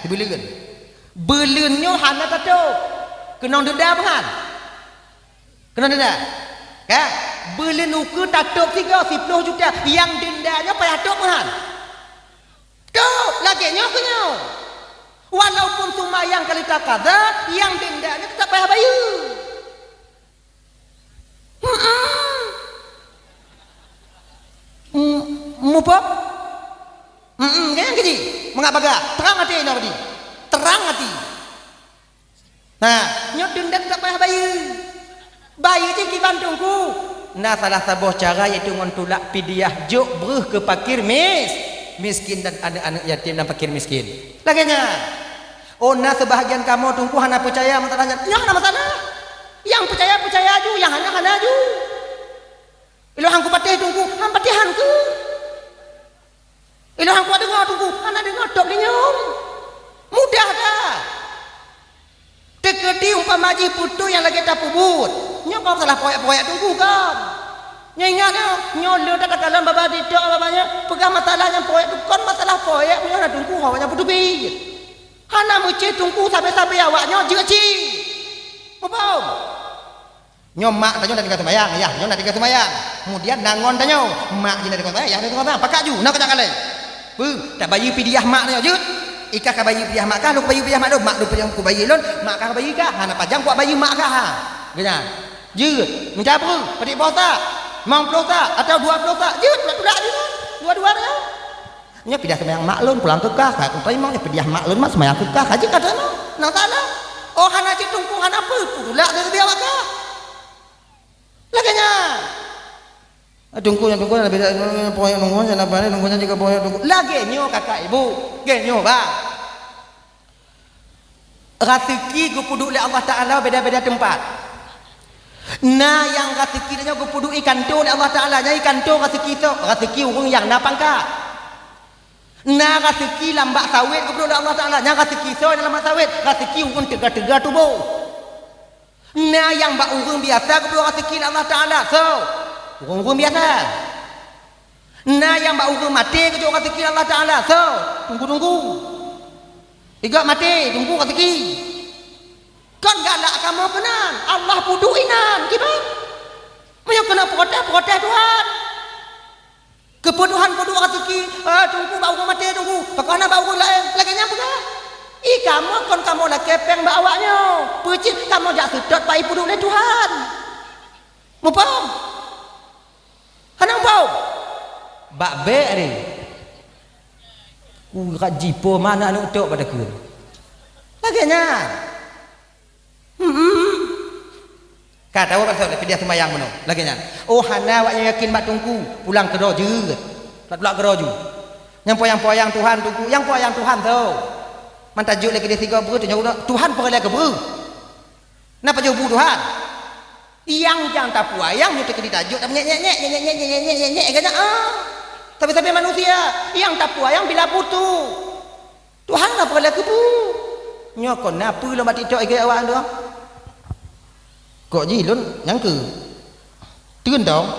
Speaker 1: dibelikan belunyo hana tajuk kenong denda bangan kenong denda ya belun uku tajuk 30 juta yang dendanya payah tajuk bangan tuh lagi nyoknya walaupun sumayang kali takada yang dendanya tetap payah bayar. Mupap kan gini mengapa gak terang hati ini apa terang hati nah nyot denda tak payah bayi je ki bantungku nah salah satu cara yaitu ngontulak pidiah juk beruh ke fakir miskin dan anak-anak yatim dan fakir miskin laginya oh nah sebahagian kamu tungku hana percaya masalahnya hana masalah yang percaya ju yang hana ju ilo hangku patih tungku ham patihan ku ilo hangku dengar tungku hana dengar dok dinyum mudah dah teketi umpama ji putu yang lagi tak pubut nyo kau salah poyak-poyak tungku kan nyo ingat nyo le tak dalam baba ditok babanya pegang masalah yang poyak tu kon masalah poyak nyo na tungku hawanya putu bi hana muci tungku sampai awaknya jeci apa nyo mak tanyo nak tinggal sembahyang ya nyo nak tinggal sembahyang kemudian nangon tanyo mak je nak tinggal sembahyang ya tinggal sembahyang pakak ju nak kena kale tak bayi pidiah mak tanyo jut ika ka bayi pidiah mak kah lu bayi pidiah mak do pajang ku bayi lon mak kah bayi kah hana pajang ku bayi mak kah ha genya jut mencabru padik bosa mang plosa atau 2 plosa jut budak dia dua-dua dia nya pidiah sembahyang mak lon pulang ke kah ka tu imang pidiah mak lon mak sembahyang ke kah aja kata nang sana oh hana je tungku hana apa pulak dari dia mak kah laganya tungku yang beda poyak nunggunya apa ni nunggunya juga poyak tunggu lagi nyo kakak ibu genyo ba rezeki gu pudu oleh Allah Taala beda-beda tempat nah yang rezeki nya gu pudu ikan tu oleh Allah Taala nya ikan tu rezeki urang yang napangka nah rezeki lambak sawit gu pudu oleh Allah Taala nya rezeki so dalam sawit rezeki urang tega-tega tubuh nah yang bak urang biasa gu pudu rezeki Allah Taala so urang biasa nah yang bak urang mati gu pudu rezeki Allah Taala so tunggu iga mati tunggu rezeki kan galak kamu kenan Allah puduinan gimana mau kena protes Tuhan kepeduhan pudu rezeki tunggu bak urang mati tunggu pakana bak urang lain lagi nyampe kamu kon kamu nak kepeng bak awaknya pecit kamu jak sedot pai pudu oleh Tuhan mau faham hanang bau bak be ni kat jipo mana anu tok pada ku laganya kata awak pasal dia sembahyang beno laganya oh hana awak yakin bak tungku pulang ke roju tak pula ke roju yang poyang Tuhan tungku yang poyang Tuhan tu mantajuk lagi dia 3 bro tu Tuhan pergi ke bro kenapa jauh Tuhan Yang jang tapu ayang nyu teu ditajuk tapi nyek gana tapi manusia yang tapu ayang bila putu Tuhan apa kala kebu nyokon apa lo mati tok ke awak tu kok ji lun nhang ke tươn dong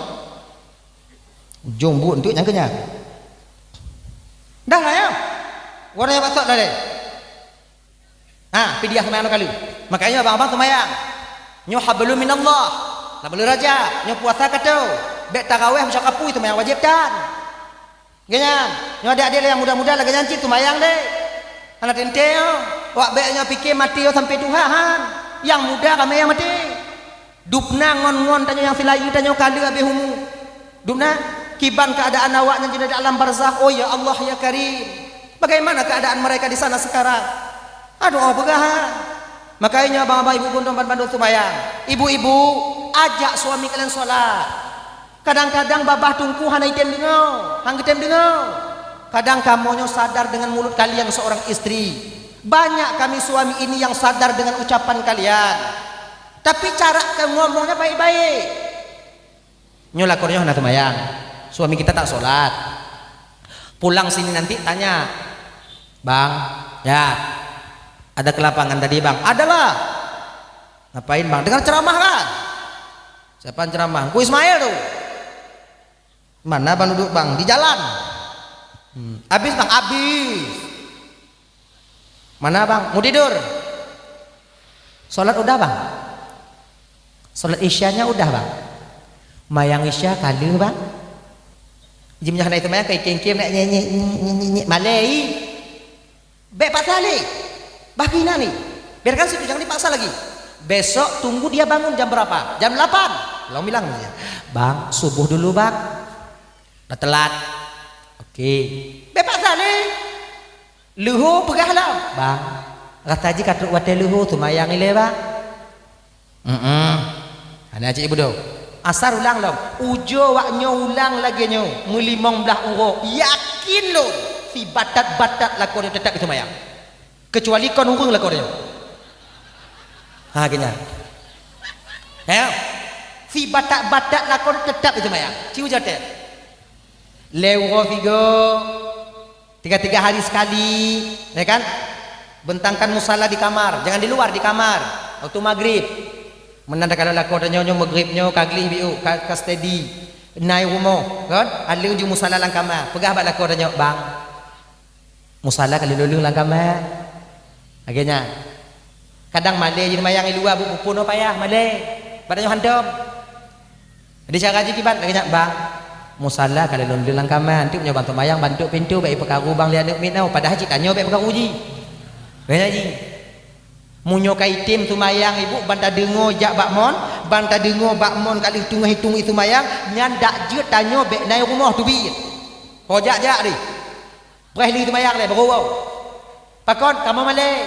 Speaker 1: jong buat untuk nhang kenyang dah lah ya warna yang pasok dah deh pidiah semayang kali makanya abang-abang semayang nyo hablum minallah la belu raja nyo puasa katau bek tarawih macam kapu itu mayang wajib kan ganyan nyo adik-adik yang muda-muda lagi nyanci tu mayang deh anak tenteo wak bek nyo fikir mati sampai Tuhan yang muda kami yang mati dupna ngon-ngon tanyo yang silayu tanyo kali habis humu dupna kiban keadaan awaknya di alam barzakh oh ya Allah ya Karim bagaimana keadaan mereka di sana sekarang aduh pegahan makanya abang-abang ibu gondong bandung semayang ibu-ibu ajak suami kalian sholat kadang-kadang babah tungku hana item dengar hang item dengar kadang kamunya sadar dengan mulut kalian seorang istri banyak kami suami ini yang sadar dengan ucapan kalian tapi cara ngomongnya baik-baik nyolakornya hana semayang suami kita tak sholat pulang sini nanti tanya bang ya ada kelapangan tadi bang adalah ngapain bang dengar ceramah kan siapa yang ceramah ku Ismail tuh mana bang duduk bang di jalan habis bang habis mana bang mau tidur sholat udah bang sholat isyanya udah bang mayang isya kali bang jimnya kena itu mayang kayak kengkem nak nyanyi malai bek pasali Bagina nih, biarkan situ jangan dipaksa lagi. Besok tunggu dia bangun jam berapa? Jam 8. Lo bilang bang, subuh dulu bang. Udah telat. Oke. Bebas nih. Luhu pegahlah bang. Kata aja katruk wate luhu tu mayang ile bang. Ana aja ibu do. Asar ulang lo. Ujo waknya ulang lagi nyo. Melimong belah uro. Yakin lo. Si batat-batat lakonnya tetap itu mayang. Kecuali kau nunggu lah kau dia. Kena. Si batak-batak lah kau tetap itu mayang. Ciu jate. Lewo figo. 3 hari sekali, ya kan? Bentangkan musala di kamar, jangan di luar di kamar. Waktu maghrib. Menandakan lah kau dia nyo maghribnya kagli biu ka steady. Nai rumah, kan? Alung ju musala lang kamar. Pegah bak lah kau dia bang. Musala kali lulung lang kamar. Akhirnya kadang malay jadi mayang luar bu puno payah malay badannya handom jadi cara ji kibat akhirnya bang musalla kalau lon lang kamar nanti punya bantu mayang bantu pintu baik pekaru bang lian minau pada haji tanya baik pekaru ji akhirnya ji munyo kaitim tu mayang ibu banta dengo jak bakmon banta dengo bakmon kali hitung itu mayang nyandak je tanya baik naik rumah tu bi hojak jak di berahli tu mayang le baru pakon kamu malay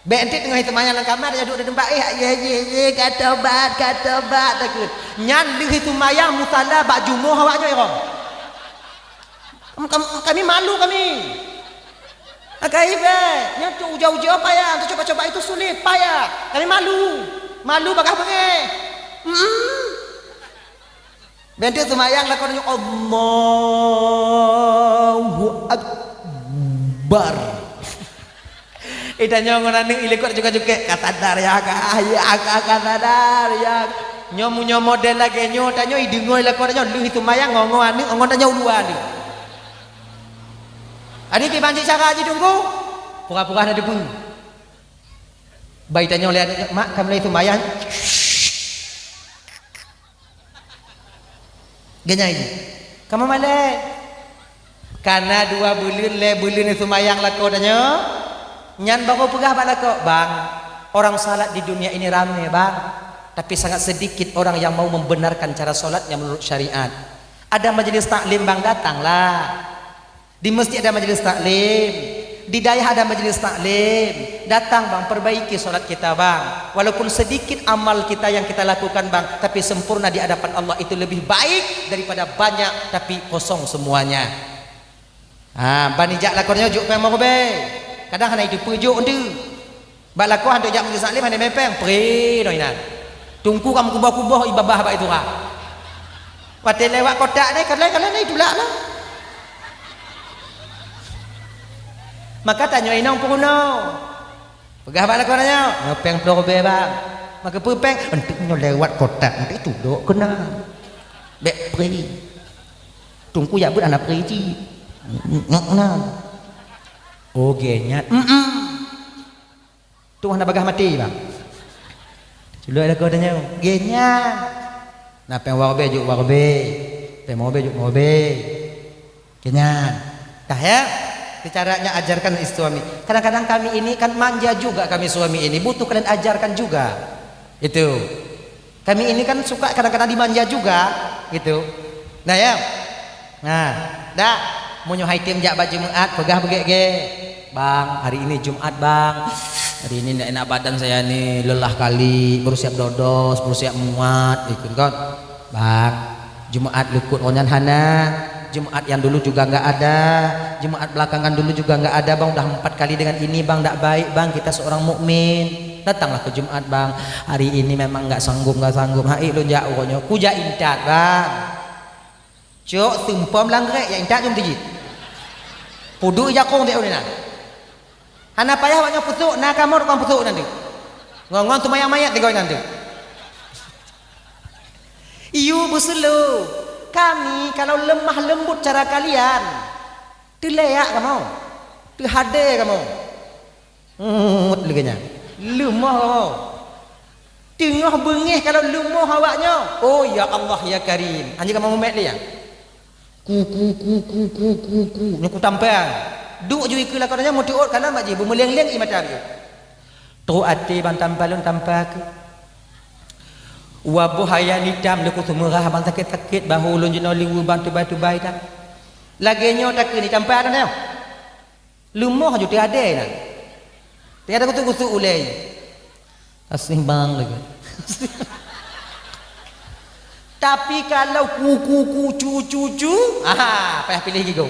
Speaker 1: bentit tengah itu mayang dalam kamar dia duduk di tempat kata bat takut nyan lih itu mayang musala bak jumuh awaknya ya kami malu kami akaibe nya tu jauh-jauh payah tu coba-coba itu sulit payah kami malu bakah bengai bentit itu mayang lakonnya Allahu Akbar itanya ngonane ilikot juga kata dar ya kata dar ya nyomu model lagi nyo tanyo idengoi lakon nyo lu itu mayang ngongo ani ngon tanyo uluan ni adik ki banci cara aja tunggu pura-pura ada debu bayi tanyo lihat mak kamu itu mayang ganyai kamu male karena 2 bulan itu mayang lakon tanyo nyan baru pegah pada kok bang orang salat di dunia ini ramai bang tapi sangat sedikit orang yang mau membenarkan cara salatnya menurut syariat ada majelis taklim bang datanglah di masjid ada majelis taklim di daerah ada majelis taklim datang bang perbaiki salat kita bang walaupun sedikit amal kita yang kita lakukan bang tapi sempurna di hadapan Allah itu lebih baik daripada banyak tapi kosong semuanya banijak lakornya juk peng mau be kadang hanya itu pujuk undi balako hantu jak majelis taklim hanya mepeng pri noinan Tungku kamu kubah-kubah ibabah apa itu kah? Waktu lewat kotak ni kalian ni tulak lah. Maka tanya inong puno. Pegah balik koranya, ngepeng perobe bang. Maka pepeng, entiknya lewat kotak, entik tu dok kena. Bek pri. Tungku ya bud anak pri ji. Ngakna. Oh genyat. Tu anak bagah mati bang. Culu ada kodenya, genyat. Nah peng warbe juk warbe, peng mobe juk mobe. Genyat. Dah ya. Caranya ajarkan suami. Kadang-kadang kami ini kan manja juga kami suami ini, butuh kalian ajarkan juga. Itu. Kami ini kan suka kadang-kadang dimanja juga, gitu. Nah ya. Nah, dah mau nyohai tim jak baju Jumat, pegah begege. Bang, hari ini Jumat, Bang. Hari ini enggak enak badan saya nih, lelah kali, baru siap dodos, baru siap muat, ikut kan. Bang, Jumat lukut onyan hana. Jumat yang dulu juga nggak ada, Jumat belakangan dulu juga nggak ada bang, udah 4 kali dengan ini bang, nggak baik bang, kita seorang mukmin. Datanglah ke Jumat bang, hari ini memang nggak sanggup, hai lu jauh konyo, kuja intat bang, cok tumpam langgrek ya intat jom tinggi, pudu jakong dia udah, hana payah waknya putuk, nak kamu orang putuk nanti, ngongon tu mayat tiga nanti, iu busulu. Kami kalau lemah lembut cara kalian, teleak kamu, tehade kamu, leganya, lemah kamu, tengah bengih kalau lemah awaknya. Oh ya Allah ya Karim, anjing kamu memet dia, ku, nyaku tampang, duk jui kela katanya mau tiot karena mak jibu meleng-leng imata dia, tu ati bantam balon tampak. Wabuh hayat hitam leku semerah abang sakit-sakit bahu ulun jenau liwu bantu tubai tak lagi nyo tak ni sampai ada nyo lumah ju tiada nak tiada kutu-kutu ulai asing bang lagi tapi kalau kuku cucu payah pilih gigo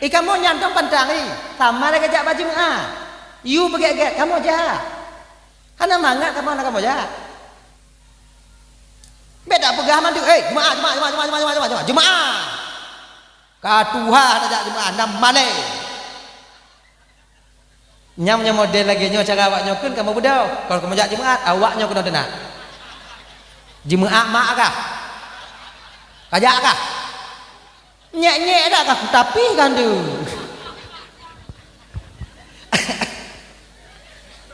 Speaker 1: kamu nyantong pantang ni sama lagi jak baju you beget-get kamu jah hana mangat kamu jah. Beda pegah mandu, jemaah. Katuha ada jemaah nam male. Nyamnya model lagi nyo cara awak nyokun kamu budau. Kalau kamu jak jemaah, awaknya kena dengar. Jemaah mak kah? Kajak kah? Nyek-nyek dah kah? Tapi kan tu.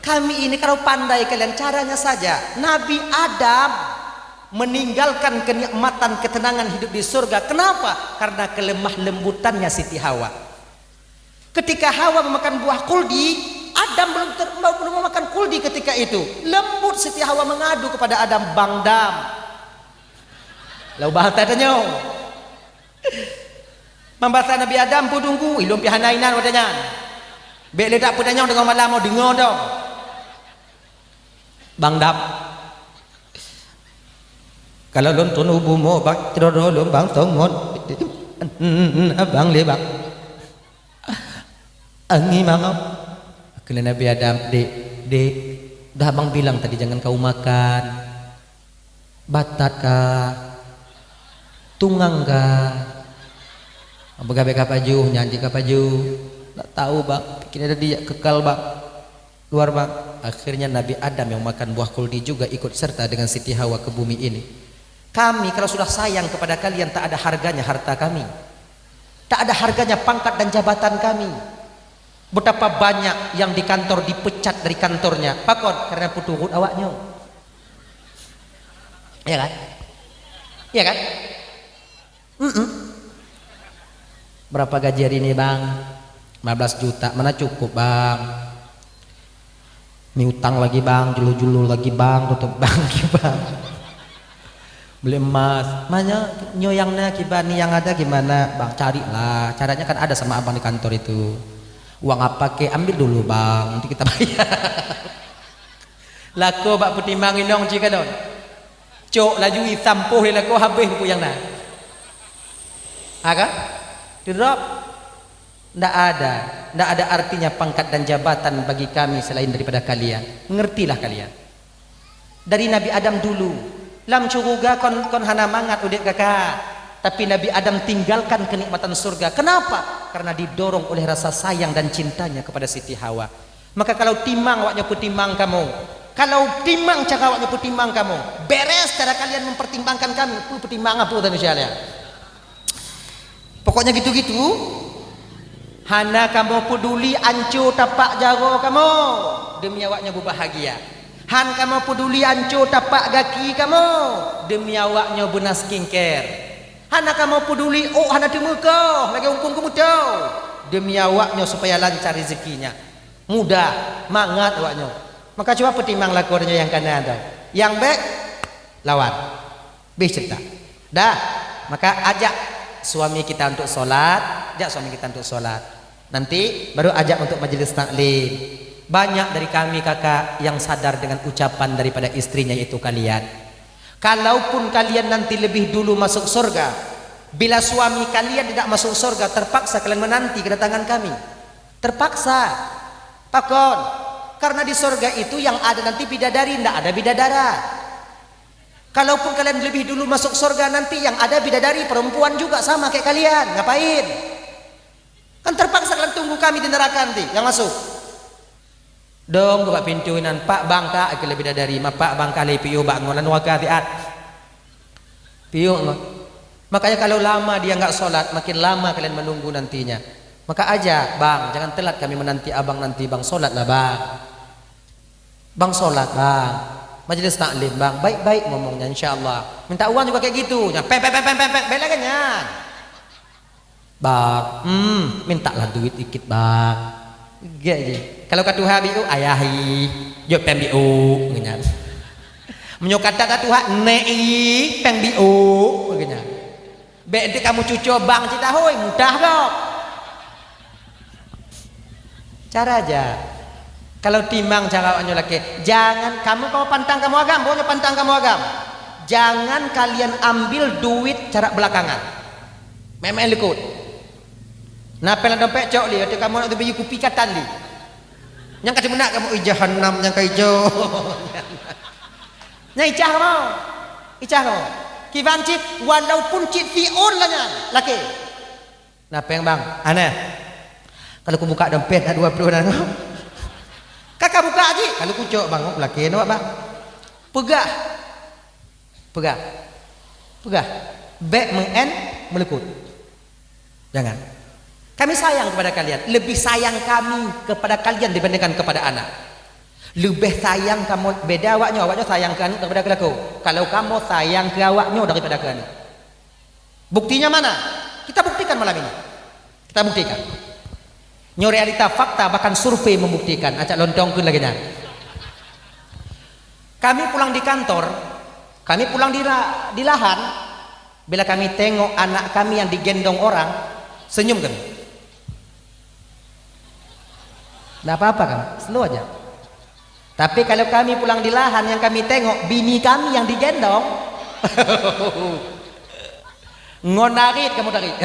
Speaker 1: Kami ini kalau pandai kalian caranya saja. Nabi Adam meninggalkan kenikmatan ketenangan hidup di surga. Kenapa? Karena kelemah lembutannya Siti Hawa. Ketika Hawa memakan buah kuldi, Adam belum memakan kuldi ketika itu. Lembut Siti Hawa mengadu kepada Adam, Bang Dam. Lau bahasa tanya. Membahasa Nabi Adam pudungku, ilum pihanainan wadanya. Bek ledak pudanya dengan malam mau dengar dong. Bang Dam. Kalau lontun ubu mo bak trodo bang tongon abang le bang angi mangap kena Nabi Adam dek dah abang bilang tadi jangan kau makan batat kah tunggang kah begabe kapaju nyanyi kapaju tak tahu bang bikin ada dia kekal bang luar bang. Akhirnya Nabi Adam yang makan buah kuldi juga ikut serta dengan Siti Hawa ke bumi ini. Kami kalau sudah sayang kepada kalian tak ada harganya harta kami, tak ada harganya pangkat dan jabatan kami. Betapa banyak yang di kantor dipecat dari kantornya pakon karena puturut awaknya, ya kan? Ya kan? Berapa gaji hari ini bang? 15 juta, mana cukup bang? Ini utang lagi bang, julu-julu lagi bang, tutup bang lagi bang. Beli emas, mana nyoyangnya kibani yang ada gimana bang, carilah caranya kan ada sama abang di kantor itu. Uang apa ke ambil dulu bang, nanti kita bayar. Lako bak pertimbangin dong jika don cok laju sampuh di lako habis buku yang nak agak drop. Ndak ada artinya pangkat dan jabatan bagi kami selain daripada kalian. Ngertilah kalian. dari Nabi Adam dulu. Lam curuga kon hana mangat udek kakak. Tapi Nabi Adam tinggalkan kenikmatan surga. Kenapa? Karena didorong oleh rasa sayang dan cintanya kepada Siti Hawa. Maka kalau timang awaknya putimang kamu, kalau timang cara awaknya putimang kamu, beres cara kalian mempertimbangkan kami, putimang apa urusan insyaallah. Pokoknya gitu-gitu. Hana kamu peduli ancu tapak jaro kamu demi awaknya berbahagia. Han kamu peduli ancu tapak kaki kamu demi awaknya benar skincare. Hana kamu peduli hana di muka lagi hukum kamu tahu demi awaknya supaya lancar rezekinya, mudah mangat awaknya. Maka coba pertimbang lakornya yang kanan tahu, yang baik lawan bercerita dah. Maka ajak suami kita untuk sholat, nanti baru ajak untuk majelis taklim. Banyak dari kami kakak yang sadar dengan ucapan daripada istrinya, yaitu kalian. Kalaupun kalian nanti lebih dulu masuk surga, bila suami kalian tidak masuk surga, terpaksa kalian menanti kedatangan kami. Terpaksa. Pakon. Karena di surga itu yang ada nanti bidadari, tidak ada bidadara. Kalaupun kalian lebih dulu masuk surga, nanti yang ada bidadari perempuan juga sama kayak kalian. Ngapain? Kan terpaksa kalian tunggu kami di neraka nanti yang masuk. Dong buka pintu nan pak bangka aku lebih dari ma pak bangka le piu bangunan wakati at piu. Makanya kalau lama dia nggak sholat, makin lama kalian menunggu nantinya. Maka aja bang, jangan telat kami menanti abang nanti bang, sholatlah bang. Bang sholat bang, majelis taklim bang, baik-baik ngomongnya insyaallah. Minta uang juga kayak gitu, belakannya. Bang, mintalah duit dikit bang. Gak. Kalau katuha biu ayahi, yo pembiu, begini. Menyokata katuha nei pembiu, begini. Bede kamu cucu bang cita hoi mudah dong. Cara aja. Kalau timbang cara awaknya laki, jangan kamu pantang kamu agam, pokoknya pantang kamu agam. Jangan kalian ambil duit cara belakangan. Memang likut. Napel dompet cok li, kamu nak tu beli kopi katan li. Yang kata benak kamu jahannam yang kaijo. Nyai icah kamu. Icah kamu. Kivan cit walaupun cit fiun lah nya laki. Napeng bang, aneh. Kalau aku buka dompet ada 20 dan kakak buka aja. Kalau aku cok bang, laki nak bang. Pegah. Bek mengen melekut. Jangan. Kami sayang kepada kalian, lebih sayang kami kepada kalian dibandingkan kepada anak. Lebih sayang kamu, beda awaknya sayang kan daripada aku. Kalau kamu sayang ke awaknya daripada aku. Buktinya mana? Kita buktikan malam ini. Kita buktikan. Nyo realita fakta bahkan survei membuktikan. Acak lontong kun lagi nya. Kami pulang di kantor, kami pulang di lahan. Bila kami tengok anak kami yang digendong orang, senyum kami. Tidak apa-apa kan, slow aja. Tapi kalau kami pulang di lahan yang kami tengok bini kami yang digendong, ngonarit kamu tarik.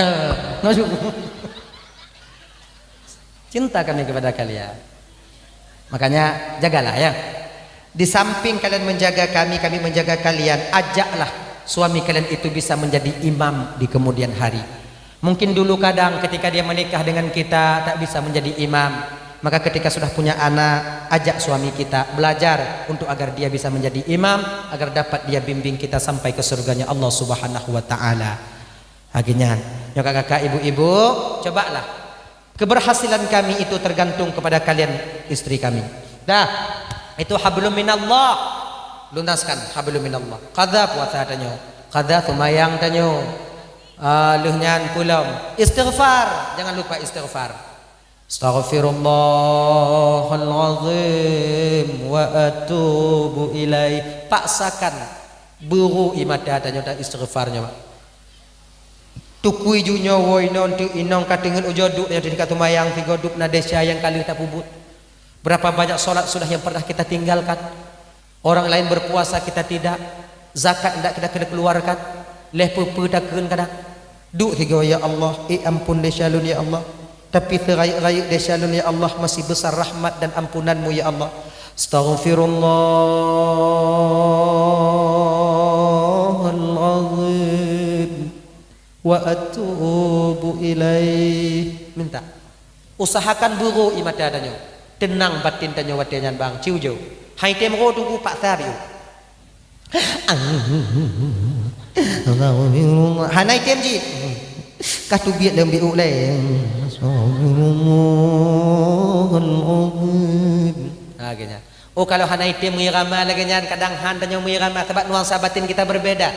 Speaker 1: Cinta kami kepada kalian. Makanya jagalah ya. Di samping kalian menjaga kami menjaga kalian. Ajaklah suami kalian itu bisa menjadi imam di kemudian hari. Mungkin dulu kadang ketika dia menikah dengan kita tak bisa menjadi imam. Maka ketika sudah punya anak, ajak suami kita belajar untuk agar dia bisa menjadi imam, agar dapat dia bimbing kita sampai ke surganya Allah Subhanahu wa taala. Akhirnya, ya kakak-kakak, ibu-ibu, cobalah. Keberhasilan kami itu tergantung kepada kalian, istri kami. Dah, itu hablum minallah. Lunaskan hablum minallah. Qadha puasa tanyo. Qadha tumayang tanyo. Luhnyan pulang. Istighfar, jangan lupa istighfar. Astaghfirullahalazim wa atubu ilaih. Paksakan buru imadah dan nyata istighfarnya. Tukui junyo woi non tu inong katingan ujoduk yang dikatu mayang tigoduk nadesya yang kali tak pubut. Berapa banyak solat sudah yang pernah kita tinggalkan. Orang lain berpuasa kita tidak. Zakat tidak kita kena keluarkan. Leh pupu takun kadang. Duk tiga ya Allah, ampun desyalun ya Allah. Tapi terayuk-rayuk desyalun ya Allah, masih besar rahmat dan ampunanmu ya Allah. Astaghfirullahaladzim wa atubu ilaih. Minta usahakan buru imata danyo tenang batin danyo watenyan bang ciu jo hai tem ro tunggu pak sabiu hanai tem ji katu biat dalam biu le agaknya. Oh kalau hanai tem mirama lagi nyan kadang han danyo mirama sebab nuansa batin kita berbeda.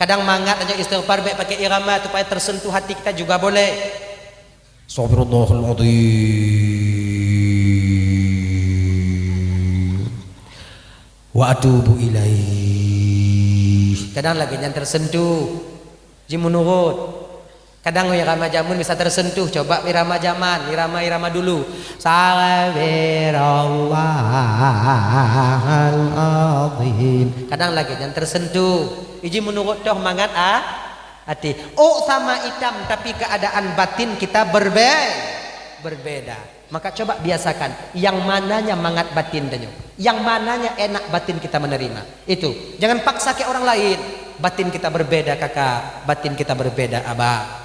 Speaker 1: Kadang mangat danyo istighfar baik pakai irama supaya tersentuh hati kita juga boleh. Astaghfirullahaladzim wa atubu ilaih. Kadang lagi yang tersentuh jimunurut. Kadang irama jamun bisa tersentuh. Coba irama zaman, irama dulu. Astaghfirullahaladzim. Kadang lagi yang tersentuh. Iji menurut toh mangat hati. Oh sama hitam tapi keadaan batin kita berbeda. Maka coba biasakan yang mananya mangat batin danyo, yang mananya enak batin kita menerima. Itu jangan paksa ke orang lain. Batin kita berbeda kakak, batin kita berbeda abah.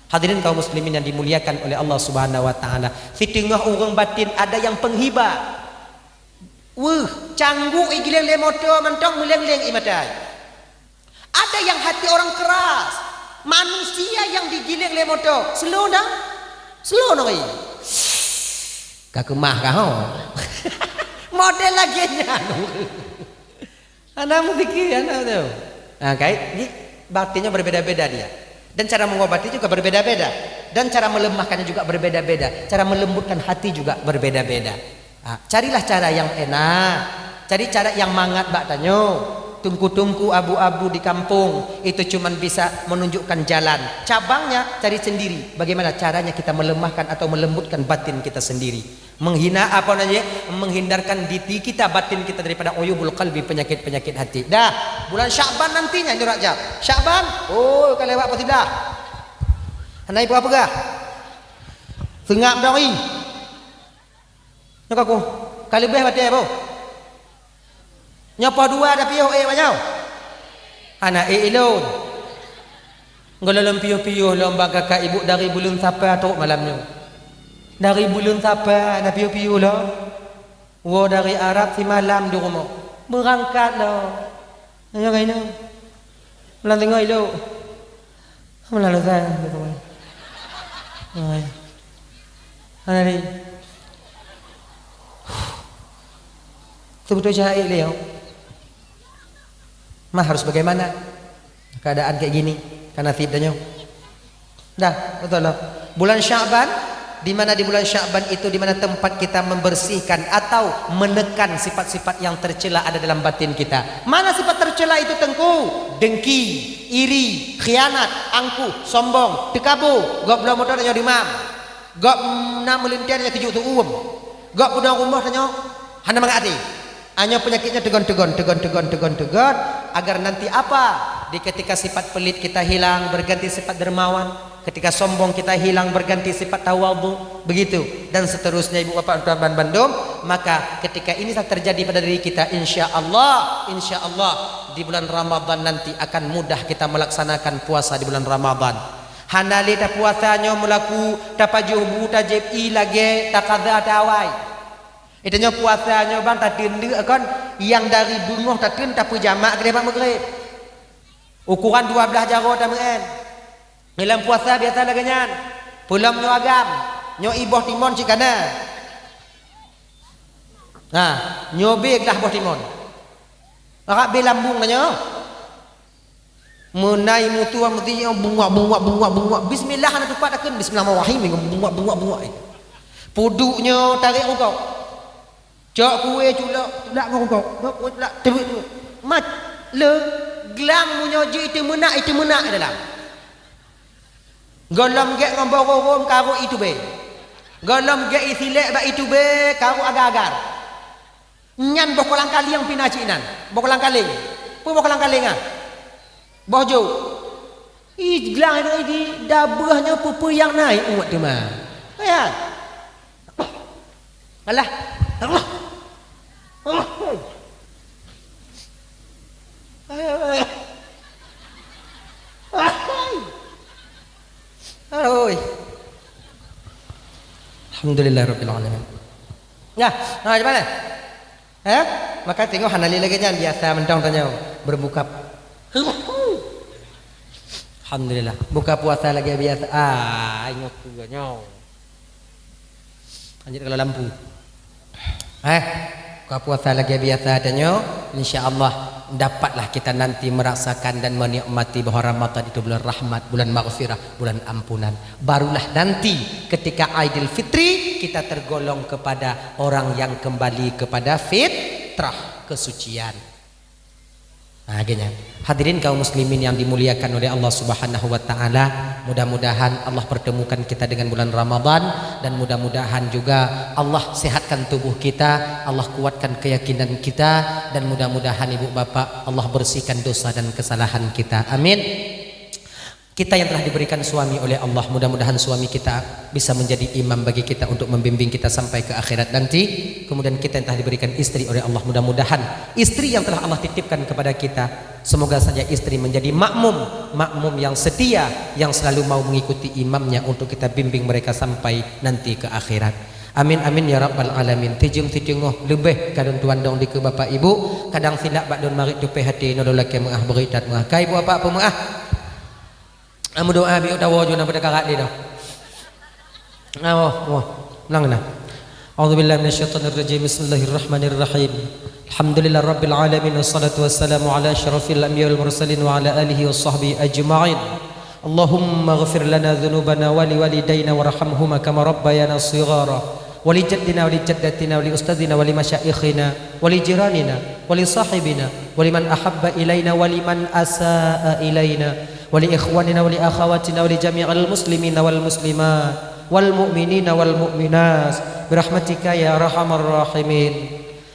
Speaker 1: Hadirin kaum muslimin yang dimuliakan oleh Allah Subhanahu wa taala. Di tengah orang batin ada yang penghibah. Canggu igileng le motor mentong muleng-leng imatai. Ada yang hati orang keras. Manusia yang digileng le motor. Slow dah. Slow noi. Kakemah kau. Model lagi nya. Anak fikir anak tu. Nah, kait ini batinnya berbeda-beda dia. Dan cara mengobati juga berbeda-beda. Dan cara melemahkannya juga berbeda-beda. Cara melembutkan hati juga berbeda-beda. Nah, carilah cara yang enak. Cari cara yang mangat bak tanyo. Tungku-tungku abu-abu di kampung itu cuman bisa menunjukkan jalan. Cabangnya cari sendiri. Bagaimana caranya kita melemahkan atau melembutkan batin kita sendiri. Menghina apa namanya? Menghindarkan diri kita, batin kita daripada uyubul qalbi, penyakit-penyakit hati. Dah, bulan Sya'ban nantinya ini Rajab. Sya'ban, oh kalau lewat apa tidak? Anda ibu apa gah? Sengap dah ini. Nak aku, kali lebih batin apa? Nyapa dua ada piuh banyau. Anak ilun. Ngolalam piuh-piuh lomba kakak ibu dari bulan Sapa tu malamnya. Dari bulan Sapa ada piuh-piuh lah. Wo dari Arab si malam di rumah. Berangkat lah. Ayo kain ni. Malam tengok ilun. Malam lusa. Ay. Anak ni. Sebetulnya cahaya Leo. Mah harus bagaimana keadaan kayak gini karena nasibnya dah betul lah. Bulan Sya'ban, di mana di bulan Sya'ban itu di mana tempat kita membersihkan atau menekan sifat-sifat yang tercela ada dalam batin kita. Mana sifat tercela itu tengku? Dengki, iri, khianat, angkuh, sombong, tekabur, gak belum motor tanya dimam, gak nak melintirnya tujuh tu gak punya rumah tanya hana mengati. Hanya penyakitnya tegon agar nanti apa? Di ketika sifat pelit kita hilang berganti sifat dermawan, ketika sombong kita hilang berganti sifat tawadhu, begitu dan seterusnya ibu bapak tuan Bandung. Maka ketika ini terjadi pada diri kita, insya Allah di bulan Ramadan nanti akan mudah kita melaksanakan puasa di bulan Ramadan. Handali ta puasanya melaku tapajubu tajib i lagi takadha tawai. Itunya puasanya bang tak tindu kan yang dari bungoh tak tin tapi jamak ke depan maghrib. Ukuran 12 jaro tak men. Dalam puasa biasa lagi nyan. Pulang nyo agam, nyo iboh timon cikana. Nah, nyo beg dah boh timon. Agak be lambung nyo. Menai mutu mesti bunga. Bismillah ana tupat akan bismillahirrahmanirrahim bunga. Puduknya tarik engkau. Cok kue culak kau. Culak tebuk. Mat le gelang munyoji itu menak dalam. Golom gek ngombo-ngombo karo itu be. Golom gek isilek ba itu be karo agar-agar. Nyan bokolang kali yang pinacinan. Bokolang kaling. Pu bokolang kaling ah. Bojo. Ih gelang ini di dabahnya pupu yang naik umat tu mah. Ya. Allah.
Speaker 3: Alhamdulillahirabbil alamin.
Speaker 1: Nah, macam mana? Maka tengok Hanali lagi jangan biasa mentang tanya berbuka. Alhamdulillah. Buka puasa lagi biasa. Ingat juga nyaw. Lanjut kalau lampu. Buka puasa lagi biasa tanya. Insya-Allah dapatlah kita nanti merasakan dan menikmati bahwa Ramadan itu bulan rahmat, bulan maghfirah, bulan ampunan. Barulah nanti ketika Aidil Fitri kita tergolong kepada orang yang kembali kepada fitrah, kesucian. Gini. Hadirin kaum muslimin yang dimuliakan oleh Allah Subhanahu wa taala, mudah-mudahan Allah pertemukan kita dengan bulan Ramadan dan mudah-mudahan juga Allah sehatkan tubuh kita, Allah kuatkan keyakinan kita dan mudah-mudahan ibu bapak Allah bersihkan dosa dan kesalahan kita. Amin. Kita yang telah diberikan suami oleh Allah, mudah-mudahan suami kita bisa menjadi imam bagi kita untuk membimbing kita sampai ke akhirat nanti. Kemudian kita yang telah diberikan istri oleh Allah, mudah-mudahan istri yang telah Allah titipkan kepada kita, semoga saja istri menjadi makmum yang setia, yang selalu mau mengikuti imamnya untuk kita bimbing mereka sampai nanti ke akhirat. Amin amin ya rabbal alamin. Tijung lebih kadang tuan dong di ke bapak ibu, kadang silap bak don marik tu hati nololak mengah beritat mengah. Kai ibu apa mengah? Amu doa bi utawa jona pada kakak dia dah. Ulang nah. A'udzubillahi minasyaitonir rajim. Bismillahirrahmanirrahim. Alhamdulillah rabbil alamin wassalatu wassalamu ala asyrafil anbiya'i wal mursalin wa ala alihi washabbihi ajma'in. Allahumma ighfir lana dhunubana wa liwalidayna warhamhuma kama rabbayana shighara. Wa li jaddina wa li jaddatina wa li ustadzina wa li masyaikhina wa li jiranina wa li sahibina wa liman ahabba ilaina wa liman asaa ilaina. ولإخواننا ولأخواتنا ولجميع المسلمين والمسلمات والمؤمنين والمؤمنات برحمتك يا أرحم الراحمين.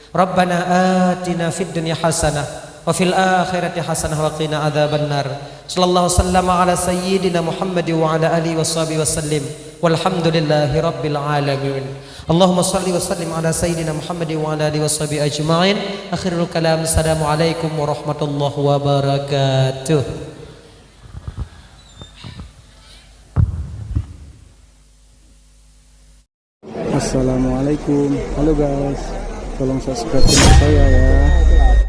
Speaker 1: ربنا آتنا في الدنيا حسنة وفي الآخرة حسنة وقنا عذاب النار. صلى الله وسلم على سيدنا محمد وعلى آله وصحبه وسلم والحمد لله رب العالمين. اللهم صل وسلم على سيدنا محمد وعلى آله وصحبه أجمعين. آخر الكلام السلام عليكم ورحمة الله وبركاته.
Speaker 2: Assalamualaikum. Halo guys, tolong subscribe channel saya ya.